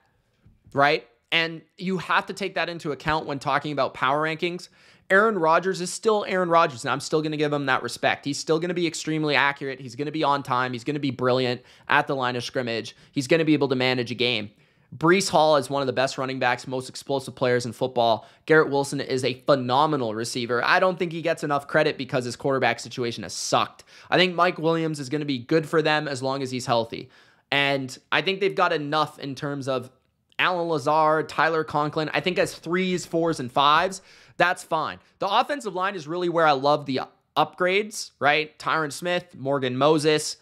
right? And you have to take that into account when talking about power rankings. Aaron Rodgers is still Aaron Rodgers, and I'm still going to give him that respect. He's still going to be extremely accurate. He's going to be on time. He's going to be brilliant at the line of scrimmage. He's going to be able to manage a game. Breece Hall is one of the best running backs, most explosive players in football. Garrett Wilson is a phenomenal receiver. I don't think he gets enough credit because his quarterback situation has sucked. I think Mike Williams is going to be good for them as long as he's healthy. And I think they've got enough in terms of Alan Lazard, Tyler Conklin. I think as 3s, 4s, and 5s, that's fine. The offensive line is really where I love the upgrades, right? Tyron Smith, Morgan Moses.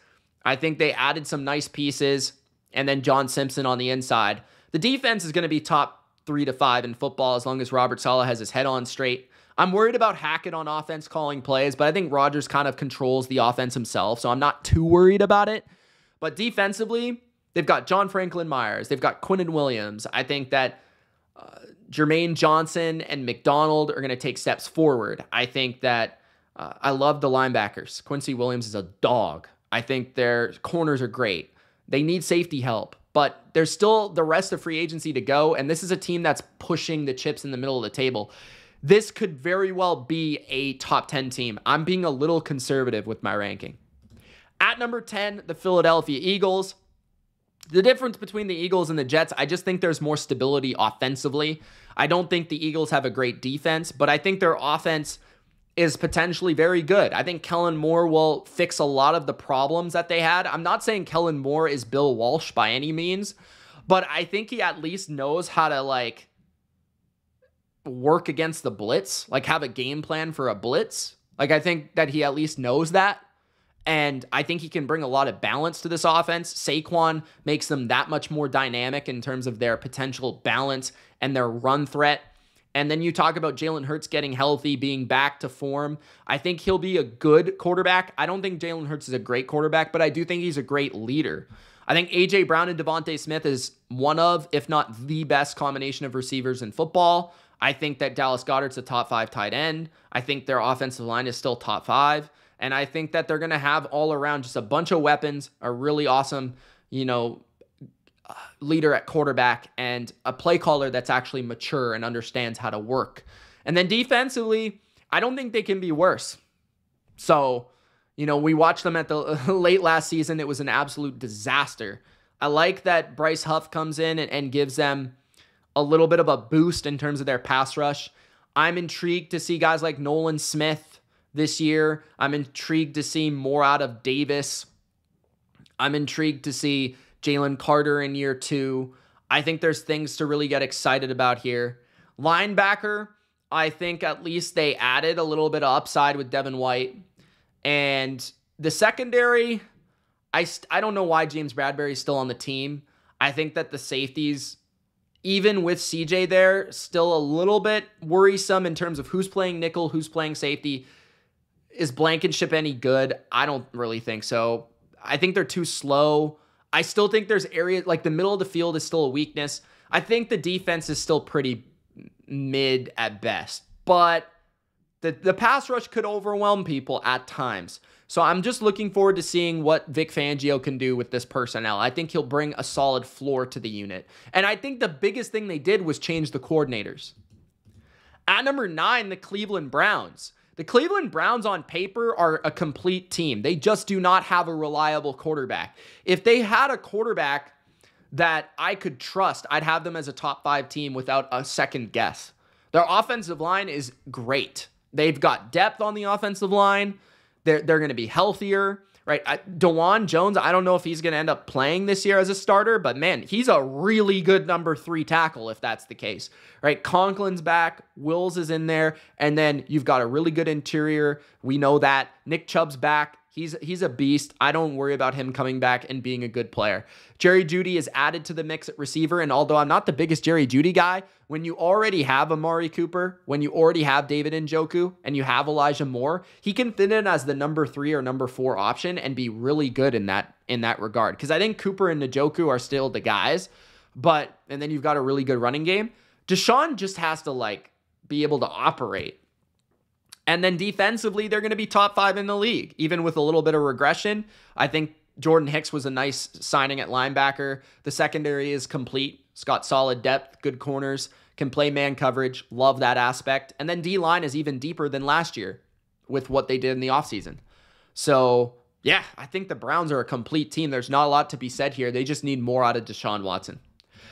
I think they added some nice pieces. And then John Simpson on the inside. The defense is going to be top 3 to 5 in football as long as Robert Saleh has his head on straight. I'm worried about Hackett on offense calling plays, but I think Rodgers kind of controls the offense himself, so I'm not too worried about it. But defensively, they've got John Franklin Myers. They've got Quinnen Williams. I think that Jermaine Johnson and McDonald are going to take steps forward. I think that I love the linebackers. Quincy Williams is a dog. I think their corners are great. They need safety help, but there's still the rest of free agency to go, and this is a team that's pushing the chips in the middle of the table. This could very well be a top 10 team. I'm being a little conservative with my ranking. At number 10, the Philadelphia Eagles. The difference between the Eagles and the Jets, I just think there's more stability offensively. I don't think the Eagles have a great defense, but I think their offense is potentially very good. I think Kellen Moore will fix a lot of the problems that they had. I'm not saying Kellen Moore is Bill Walsh by any means, but I think he at least knows how to work against the blitz, have a game plan for a blitz. I think that he at least knows that. And I think he can bring a lot of balance to this offense. Saquon makes them that much more dynamic in terms of their potential balance and their run threat. And then you talk about Jalen Hurts getting healthy, being back to form. I think he'll be a good quarterback. I don't think Jalen Hurts is a great quarterback, but I do think he's a great leader. I think A.J. Brown and Devontae Smith is one of, if not the best combination of receivers in football. I think that Dallas Goedert's a top 5 tight end. I think their offensive line is still top 5. And I think that they're going to have all around just a bunch of weapons, a really awesome, leader at quarterback, and a play caller that's actually mature and understands how to work. And then defensively, I don't think they can be worse. So, we watched them at the late last season. It was an absolute disaster. I like that Bryce Huff comes in and gives them a little bit of a boost in terms of their pass rush. I'm intrigued to see guys like Nolan Smith this year. I'm intrigued to see more out of Davis. I'm intrigued to see Jalen Carter in year 2. I think there's things to really get excited about here. Linebacker, I think at least they added a little bit of upside with Devin White. And the secondary, I don't know why James Bradbury is still on the team. I think that the safeties, even with CJ there, still a little bit worrisome in terms of who's playing nickel, who's playing safety. Is Blankenship any good? I don't really think so. I think they're too slow. I still think there's areas, the middle of the field is still a weakness. I think the defense is still pretty mid at best. But the pass rush could overwhelm people at times. So I'm just looking forward to seeing what Vic Fangio can do with this personnel. I think he'll bring a solid floor to the unit. And I think the biggest thing they did was change the coordinators. At number 9, the Cleveland Browns. The Cleveland Browns on paper are a complete team. They just do not have a reliable quarterback. If they had a quarterback that I could trust, I'd have them as a top 5 team without a second guess. Their offensive line is great. They've got depth on the offensive line. They're going to be healthier, right? DeJuan Jones, I don't know if he's going to end up playing this year as a starter, but man, he's a really good number 3 tackle if that's the case, right? Conklin's back, Wills is in there, and then you've got a really good interior. We know that. Nick Chubb's back. He's a beast. I don't worry about him coming back and being a good player. Jerry Jeudy is added to the mix at receiver, and although I'm not the biggest Jerry Jeudy guy, when you already have Amari Cooper, when you already have David Njoku, and you have Elijah Moore, he can fit in as the number 3 or number 4 option and be really good in that regard. Because I think Cooper and Njoku are still the guys, and then you've got a really good running game. Deshaun just has to be able to operate. And then defensively, they're going to be top 5 in the league, even with a little bit of regression. I think Jordan Hicks was a nice signing at linebacker. The secondary is complete. It's got solid depth, good corners, can play man coverage. Love that aspect. And then D-line is even deeper than last year with what they did in the offseason. So, yeah, I think the Browns are a complete team. There's not a lot to be said here. They just need more out of Deshaun Watson.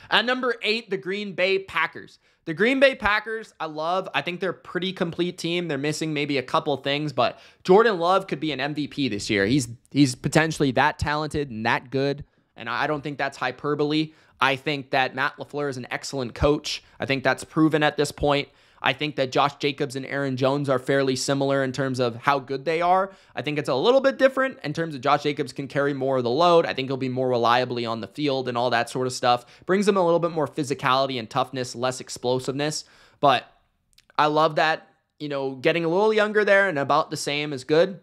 At number 8, the Green Bay Packers. The Green Bay Packers, I love. I think they're a pretty complete team. They're missing maybe a couple things, but Jordan Love could be an MVP this year. He's potentially that talented and that good, and I don't think that's hyperbole. I think that Matt LaFleur is an excellent coach. I think that's proven at this point. I think that Josh Jacobs and Aaron Jones are fairly similar in terms of how good they are. I think it's a little bit different in terms of Josh Jacobs can carry more of the load. I think he'll be more reliably on the field and all that sort of stuff. Brings him a little bit more physicality and toughness, less explosiveness. But I love that, getting a little younger there and about the same is good.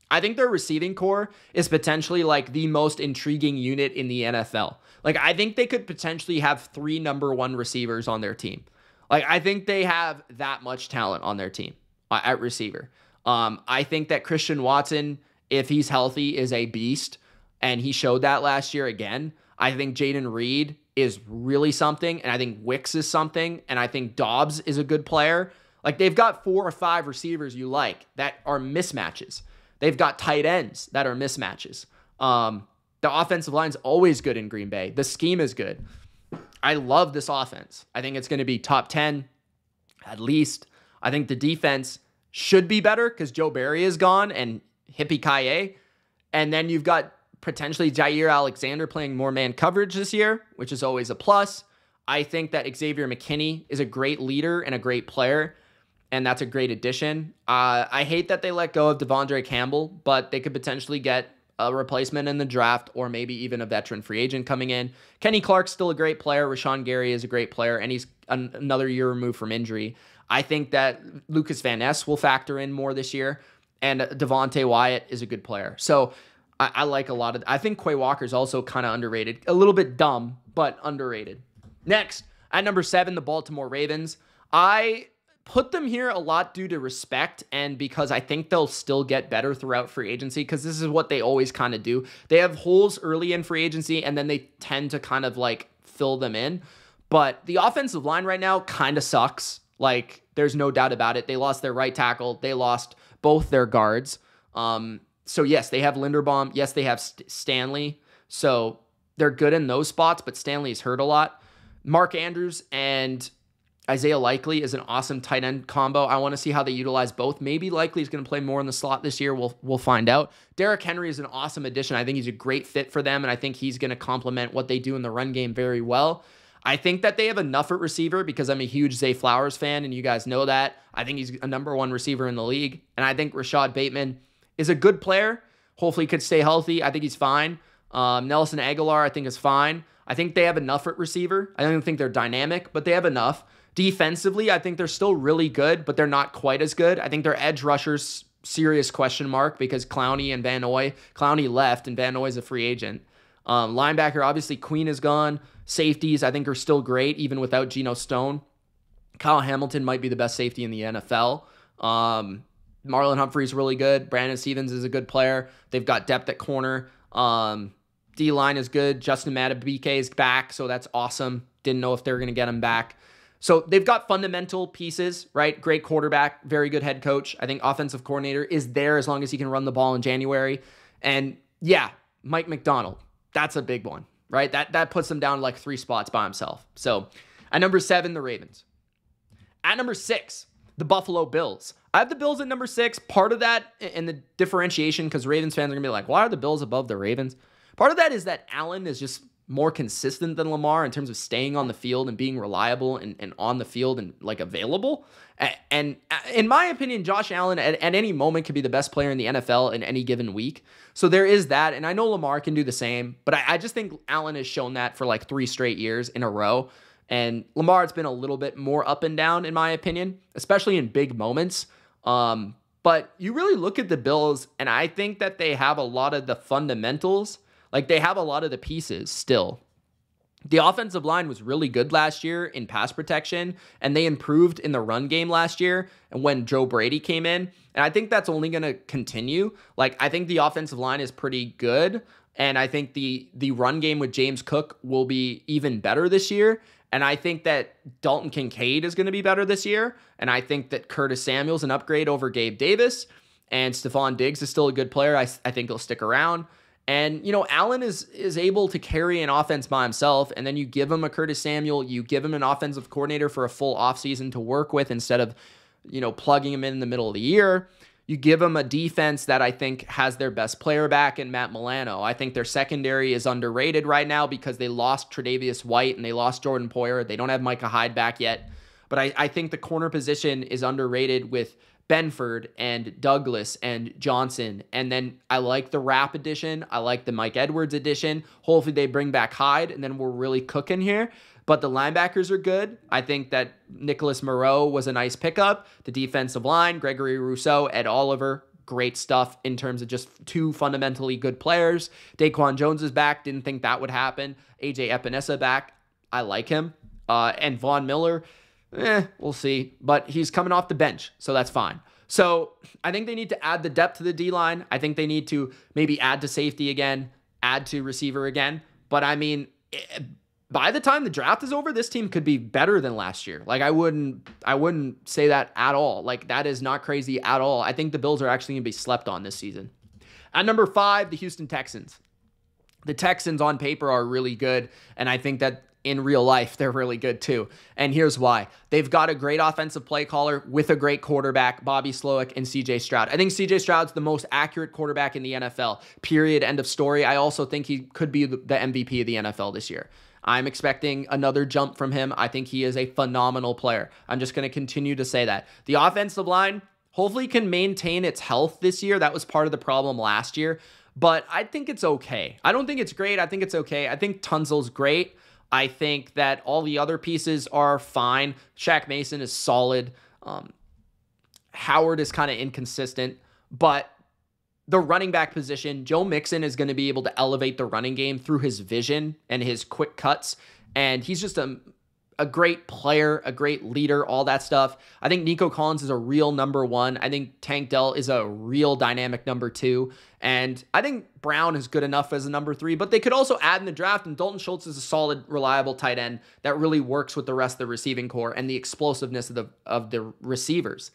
I think their receiving core is potentially like the most intriguing unit in the NFL. Like, I think they could potentially have 3 number 1 receivers on their team. Like, I think they have that much talent on their team at receiver. I think that Christian Watson, if he's healthy, is a beast, and he showed that last year again. I think Jaden Reed is really something, and I think Wicks is something, and I think Dobbs is a good player. Like, they've got 4 or 5 receivers you like that are mismatches. They've got tight ends that are mismatches. The offensive line's always good in Green Bay. The scheme is good. I love this offense. I think it's going to be top 10, at least. I think the defense should be better because Joe Barry is gone and Hippie Kaye. And then you've got potentially Jair Alexander playing more man coverage this year, which is always a plus. I think that Xavier McKinney is a great leader and a great player, and that's a great addition. I hate that they let go of Devondre Campbell, but they could potentially get a replacement in the draft or maybe even a veteran free agent coming in. Kenny Clark's still a great player. Rashawn Gary is a great player, and he's another year removed from injury. I think that Lucas Van Ness will factor in more this year, and Devontae Wyatt is a good player. So I like a lot of... I think Quay Walker's also kind of underrated. A little bit dumb, but underrated. Next, at number 7, the Baltimore Ravens. I put them here a lot due to respect and because I think they'll still get better throughout free agency because this is what they always kind of do. They have holes early in free agency and then they tend to kind of like fill them in. But the offensive line right now kind of sucks. Like, there's no doubt about it. They lost their right tackle. They lost both their guards. So yes, they have Linderbaum. Yes, they have Stanley. So they're good in those spots, but Stanley's hurt a lot. Mark Andrews and Isaiah Likely is an awesome tight end combo. I want to see how they utilize both. Maybe Likely is going to play more in the slot this year. We'll find out. Derrick Henry is an awesome addition. I think he's a great fit for them, and I think he's going to complement what they do in the run game very well. I think that they have enough at receiver because I'm a huge Zay Flowers fan, and you guys know that. I think he's a number 1 receiver in the league, and I think Rashad Bateman is a good player. Hopefully he could stay healthy. I think he's fine. Nelson Aguilar, I think, is fine. I think they have enough at receiver. I don't think they're dynamic, but they have enough. Defensively, I think they're still really good, but they're not quite as good. I think their edge rushers, serious question mark because Clowney and Van Noy. Clowney left and Van Noy's a free agent. Linebacker, obviously Queen is gone. Safeties, I think, are still great, even without Geno Stone. Kyle Hamilton might be the best safety in the NFL. Marlon Humphrey's really good. Brandon Stevens is a good player. They've got depth at corner. D-line is good. Justin Madubuike is back, so that's awesome. Didn't know if they were going to get him back. So they've got fundamental pieces, right? Great quarterback, very good head coach. I think offensive coordinator is there as long as he can run the ball in January. And yeah, Mike McDonald, that's a big one, right? That puts them down like 3 spots by himself. So at number 7, the Ravens. At number 6, the Buffalo Bills. I have the Bills at number 6. Part of that in the differentiation, because Ravens fans are going to be like, why are the Bills above the Ravens? Part of that is that Allen is just more consistent than Lamar in terms of staying on the field and being reliable and on the field and like available. And in my opinion, Josh Allen at any moment could be the best player in the NFL in any given week. So there is that. And I know Lamar can do the same, but I just think Allen has shown that for like 3 straight years in a row. And Lamar, it's been a little bit more up and down in my opinion, especially in big moments. But you really look at the Bills and I think that they have a lot of the fundamentals. Like, they have a lot of the pieces still. The offensive line was really good last year in pass protection, and they improved in the run game last year and when Joe Brady came in. And I think that's only going to continue. Like, I think the offensive line is pretty good, and I think the run game with James Cook will be even better this year. And I think that Dalton Kincaid is going to be better this year. And I think that Curtis Samuel's an upgrade over Gabe Davis. And Stephon Diggs is still a good player. I think he'll stick around. And, Allen is able to carry an offense by himself, and then you give him a Curtis Samuel, you give him an offensive coordinator for a full offseason to work with instead of, plugging him in the middle of the year. You give them a defense that I think has their best player back in Matt Milano. I think their secondary is underrated right now because they lost Tre'Davious White and they lost Jordan Poyer. They don't have Micah Hyde back yet. But I think the corner position is underrated with Benford and Douglas and Johnson. And then I like the Rapp addition. I like the Mike Edwards addition. Hopefully they bring back Hyde, and then we're really cooking here. But the linebackers are good. I think that Nicholas Moreau was a nice pickup. The defensive line, Gregory Rousseau, Ed Oliver, great stuff in terms of just two fundamentally good players. Daquan Jones is back. Didn't think that would happen. AJ Epinesa back. I like him. And Von Miller, we'll see. But he's coming off the bench, so that's fine. So I think they need to add the depth to the D-line. I think they need to maybe add to safety again, add to receiver again. But I mean, by the time the draft is over, this team could be better than last year. Like I wouldn't say that at all. Like that is not crazy at all. I think the Bills are actually going to be slept on this season. At number 5, the Houston Texans. The Texans on paper are really good, and I think that in real life, they're really good too. And here's why. They've got a great offensive play caller with a great quarterback, Bobby Slowick and CJ Stroud. I think CJ Stroud's the most accurate quarterback in the NFL, period, end of story. I also think he could be the MVP of the NFL this year. I'm expecting another jump from him. I think he is a phenomenal player. I'm just going to continue to say that. The offensive line hopefully can maintain its health this year. That was part of the problem last year, but I think it's okay. I don't think it's great. I think it's okay. I think Tunzel's great. I think that all the other pieces are fine. Shaq Mason is solid. Howard is kind of inconsistent, but the running back position, Joe Mixon is going to be able to elevate the running game through his vision and his quick cuts. And he's just a great player, a great leader, all that stuff. I think Nico Collins is a real number 1. I think Tank Dell is a real dynamic number 2. And I think Brown is good enough as a number 3, but they could also add in the draft, and Dalton Schultz is a solid, reliable tight end that really works with the rest of the receiving core and the explosiveness of the receivers.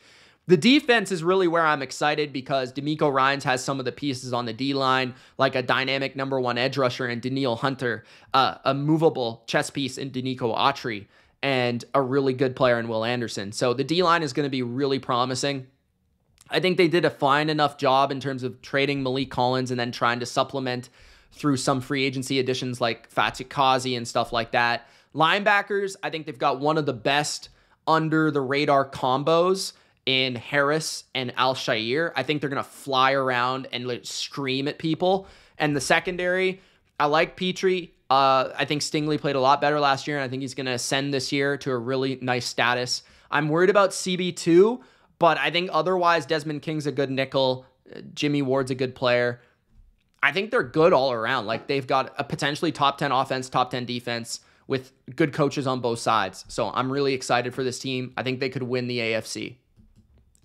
The defense is really where I'm excited because DeMeco Ryans has some of the pieces on the D-line, like a dynamic number 1 edge rusher in Daniil Hunter, a movable chess piece in Danico Autry, and a really good player in Will Anderson. So the D-line is going to be really promising. I think they did a fine enough job in terms of trading Malik Collins and then trying to supplement through some free agency additions like Fatih Kazi and stuff like that. Linebackers, I think they've got one of the best under-the-radar combos in Harris and Al-Shaair. I think they're going to fly around and scream at people. And the secondary, I like Petrie. I think Stingley played a lot better last year, and I think he's going to ascend this year to a really nice status. I'm worried about CB2, but I think otherwise Desmond King's a good nickel. Jimmy Ward's a good player. I think they're good all around. Like they've got a potentially top 10 offense, top 10 defense with good coaches on both sides. So I'm really excited for this team. I think they could win the AFC.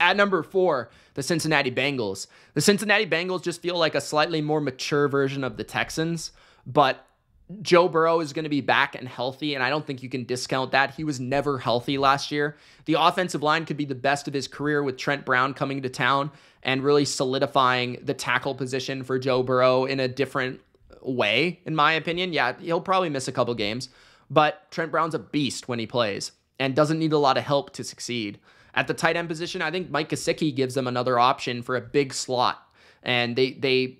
At number 4, the Cincinnati Bengals. The Cincinnati Bengals just feel like a slightly more mature version of the Texans, but Joe Burrow is going to be back and healthy, and I don't think you can discount that. He was never healthy last year. The offensive line could be the best of his career with Trent Brown coming to town and really solidifying the tackle position for Joe Burrow in a different way, in my opinion. Yeah, he'll probably miss a couple games, but Trent Brown's a beast when he plays and doesn't need a lot of help to succeed. At the tight end position, I think Mike Gesicki gives them another option for a big slot. And they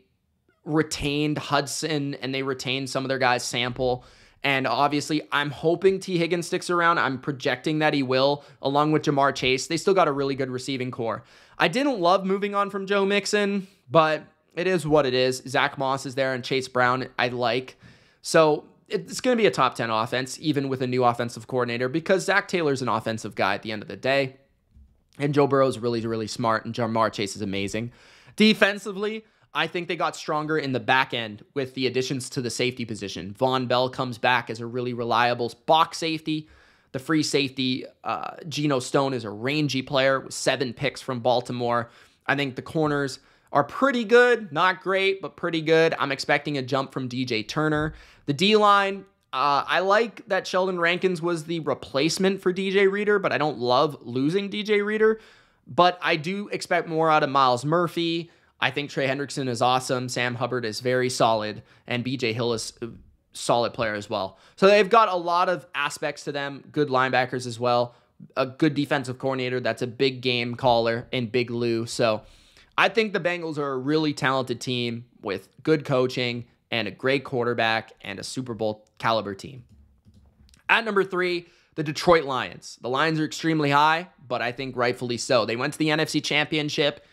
retained Hudson and they retained some of their guys, Sample. And obviously, I'm hoping T. Higgins sticks around. I'm projecting that he will, along with Jamar Chase. They still got a really good receiving core. I didn't love moving on from Joe Mixon, but it is what it is. Zach Moss is there and Chase Brown I like. So it's going to be a top 10 offense, even with a new offensive coordinator, because Zach Taylor's an offensive guy at the end of the day. And Joe Burrow's really, really smart, and Jamar Chase is amazing. Defensively, I think they got stronger in the back end with the additions to the safety position. Von Bell comes back as a really reliable box safety. The free safety, Geno Stone, is a rangy player with 7 picks from Baltimore. I think the corners are pretty good. Not great, but pretty good. I'm expecting a jump from DJ Turner. The D-line, I like that Sheldon Rankins was the replacement for DJ Reader, but I don't love losing DJ Reader. But I do expect more out of Miles Murphy. I think Trey Hendrickson is awesome. Sam Hubbard is very solid. And BJ Hill is a solid player as well. So they've got a lot of aspects to them. Good linebackers as well. A good defensive coordinator that's a big game caller in Big Lou. So I think the Bengals are a really talented team with good coaching and a great quarterback and a Super Bowl caliber team. At number 3, the Detroit Lions. The Lions are extremely high, but I think rightfully so. They went to the NFC Championship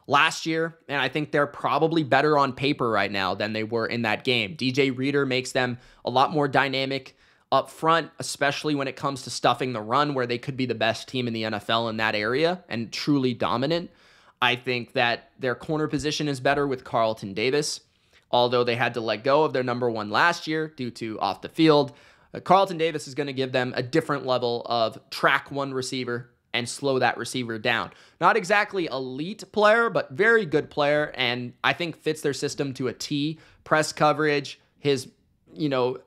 last year, and I think they're probably better on paper right now than they were in that game. DJ Reader makes them a lot more dynamic up front, especially when it comes to stuffing the run, where they could be the best team in the NFL in that area and truly dominant. I think that their corner position is better with Carlton Davis, although they had to let go of their number 1 last year due to off the field. Carlton Davis is going to give them a different level of track one receiver and slow that receiver down. Not exactly elite player, but very good player, and I think fits their system to a T. Press coverage, his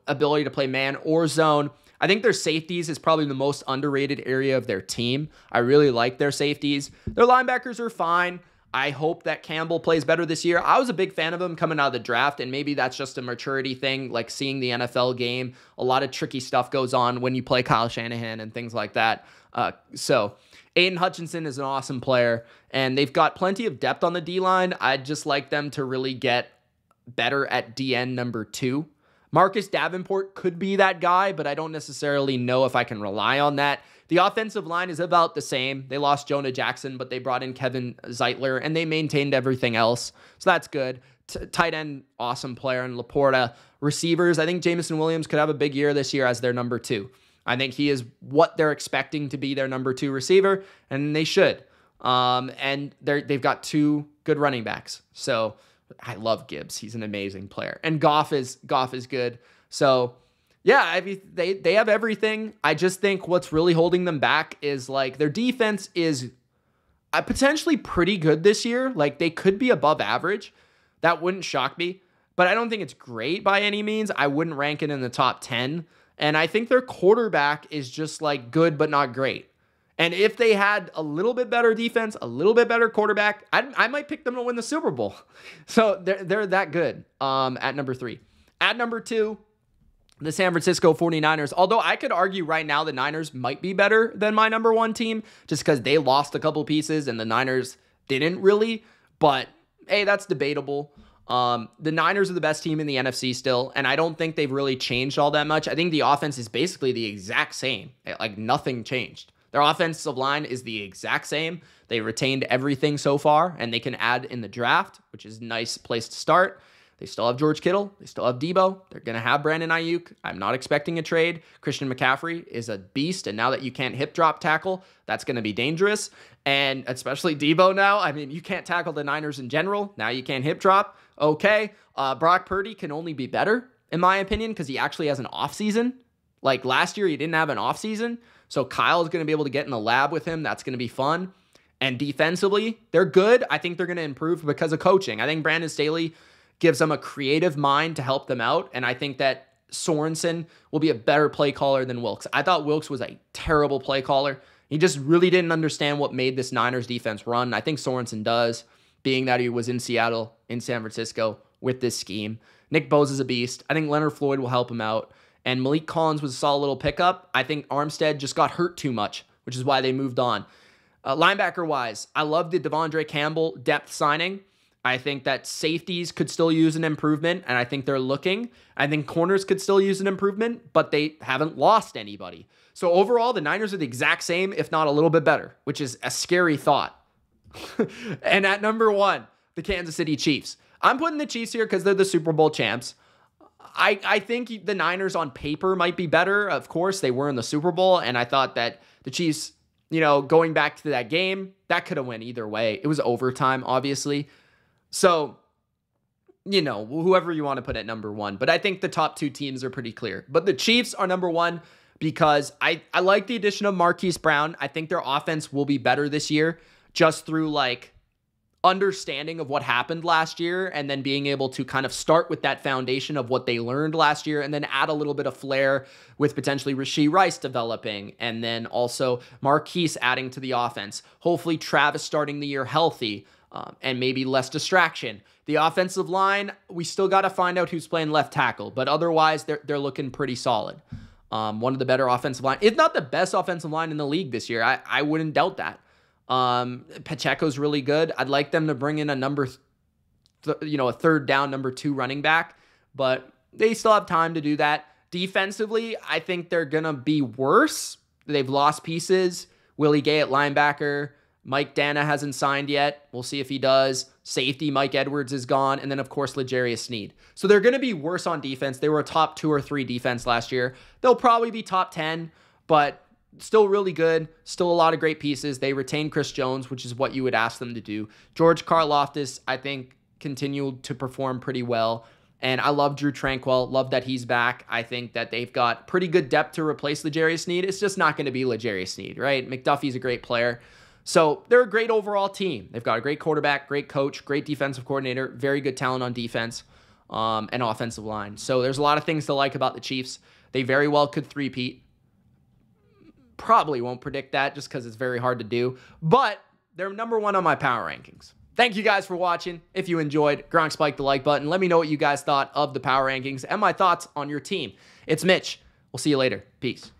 ability to play man or zone. I think their safeties is probably the most underrated area of their team. I really like their safeties. Their linebackers are fine. I hope that Campbell plays better this year. I was a big fan of him coming out of the draft, and maybe that's just a maturity thing, like seeing the NFL game. A lot of tricky stuff goes on when you play Kyle Shanahan and things like that. So Aiden Hutchinson is an awesome player, and they've got plenty of depth on the D-line. I'd just like them to really get better at DN number 2. Marcus Davenport could be that guy, but I don't necessarily know if I can rely on that. The offensive line is about the same. They lost Jonah Jackson, but they brought in Kevin Zeitler, and they maintained everything else. So that's good. Tight end, awesome player in Laporta. Receivers, I think Jameson Williams could have a big year this year as their number 2. I think he is what they're expecting to be their number 2 receiver, and they should. And they've got 2 good running backs. So I love Gibbs. He's an amazing player. And Goff is good. So yeah, I mean, they have everything. I just think what's really holding them back is like their defense is potentially pretty good this year. Like they could be above average. That wouldn't shock me, but I don't think it's great by any means. I wouldn't rank it in the top 10. And I think their quarterback is just like good, but not great. And if they had a little bit better defense, a little bit better quarterback, I might pick them to win the Super Bowl. So they're that good at number 3. At number 2, the San Francisco 49ers. Although I could argue right now the Niners might be better than my number 1 team just because they lost a couple pieces and the Niners didn't really. But, hey, that's debatable. The Niners are the best team in the NFC still, and I don't think they've really changed all that much. I think the offense is basically the exact same. Like nothing changed. Their offensive line is the exact same. They retained everything so far, and they can add in the draft, which is a nice place to start. They still have George Kittle. They still have Debo. They're going to have Brandon Ayuk. I'm not expecting a trade. Christian McCaffrey is a beast, and now that you can't hip drop tackle, that's going to be dangerous. And especially Debo now. I mean, you can't tackle the Niners in general. Now you can't hip drop. Okay. Brock Purdy can only be better, in my opinion, because he actually has an offseason. Like last year, he didn't have an offseason. So Kyle is going to be able to get in the lab with him. That's going to be fun. And defensively, they're good. I think they're going to improve because of coaching. I think Brandon Staley gives them a creative mind to help them out. And I think that Sorensen will be a better play caller than Wilkes. I thought Wilkes was a terrible play caller. He just really didn't understand what made this Niners defense run. I think Sorensen does, being that he was in Seattle, in San Francisco with this scheme. Nick Bosa is a beast. I think Leonard Floyd will help him out. And Malik Collins was a solid little pickup. I think Armstead just got hurt too much, which is why they moved on. Linebacker-wise, I love the Devondre Campbell depth signing. I think that safeties could still use an improvement, and I think they're looking. I think corners could still use an improvement, but they haven't lost anybody. So overall, the Niners are the exact same, if not a little bit better, which is a scary thought. And at number 1, the Kansas City Chiefs. I'm putting the Chiefs here because they're the Super Bowl champs. I think the Niners on paper might be better. Of course, they were in the Super Bowl, and I thought that the Chiefs, going back to that game, that could have went either way. It was overtime, obviously. So, whoever you want to put at number 1. But I think the top 2 teams are pretty clear. But the Chiefs are number 1 because I like the addition of Marquise Brown. I think their offense will be better this year just through, understanding of what happened last year and then being able to kind of start with that foundation of what they learned last year and then add a little bit of flair with potentially Rashee Rice developing and then also Marquise adding to the offense. Hopefully Travis starting the year healthy. and maybe less distraction. The offensive line, we still got to find out who's playing left tackle, but otherwise they're looking pretty solid. One of the better offensive line, if not the best offensive line in the league this year. I wouldn't doubt that. Pacheco's really good. I'd like them to bring in a third down number 2 running back, but they still have time to do that. Defensively, I think they're going to be worse. They've lost pieces. Willie Gay at linebacker. Mike Dana hasn't signed yet. We'll see if he does. Safety, Mike Edwards is gone. And then, of course, L'Jarius Sneed. So they're going to be worse on defense. They were a top 2 or 3 defense last year. They'll probably be top 10, but still really good. Still a lot of great pieces. They retained Chris Jones, which is what you would ask them to do. George Karlaftis, I think, continued to perform pretty well. And I love Drew Tranquill. Love that he's back. I think that they've got pretty good depth to replace L'Jarius Sneed. It's just not going to be L'Jarius Sneed, right? McDuffie's a great player. So they're a great overall team. They've got a great quarterback, great coach, great defensive coordinator, very good talent on defense and offensive line. So there's a lot of things to like about the Chiefs. They very well could three-peat. Probably won't predict that just because it's very hard to do. But they're number 1 on my power rankings. Thank you guys for watching. If you enjoyed, Gronk spike the like button. Let me know what you guys thought of the power rankings and my thoughts on your team. It's Mitch. We'll see you later. Peace.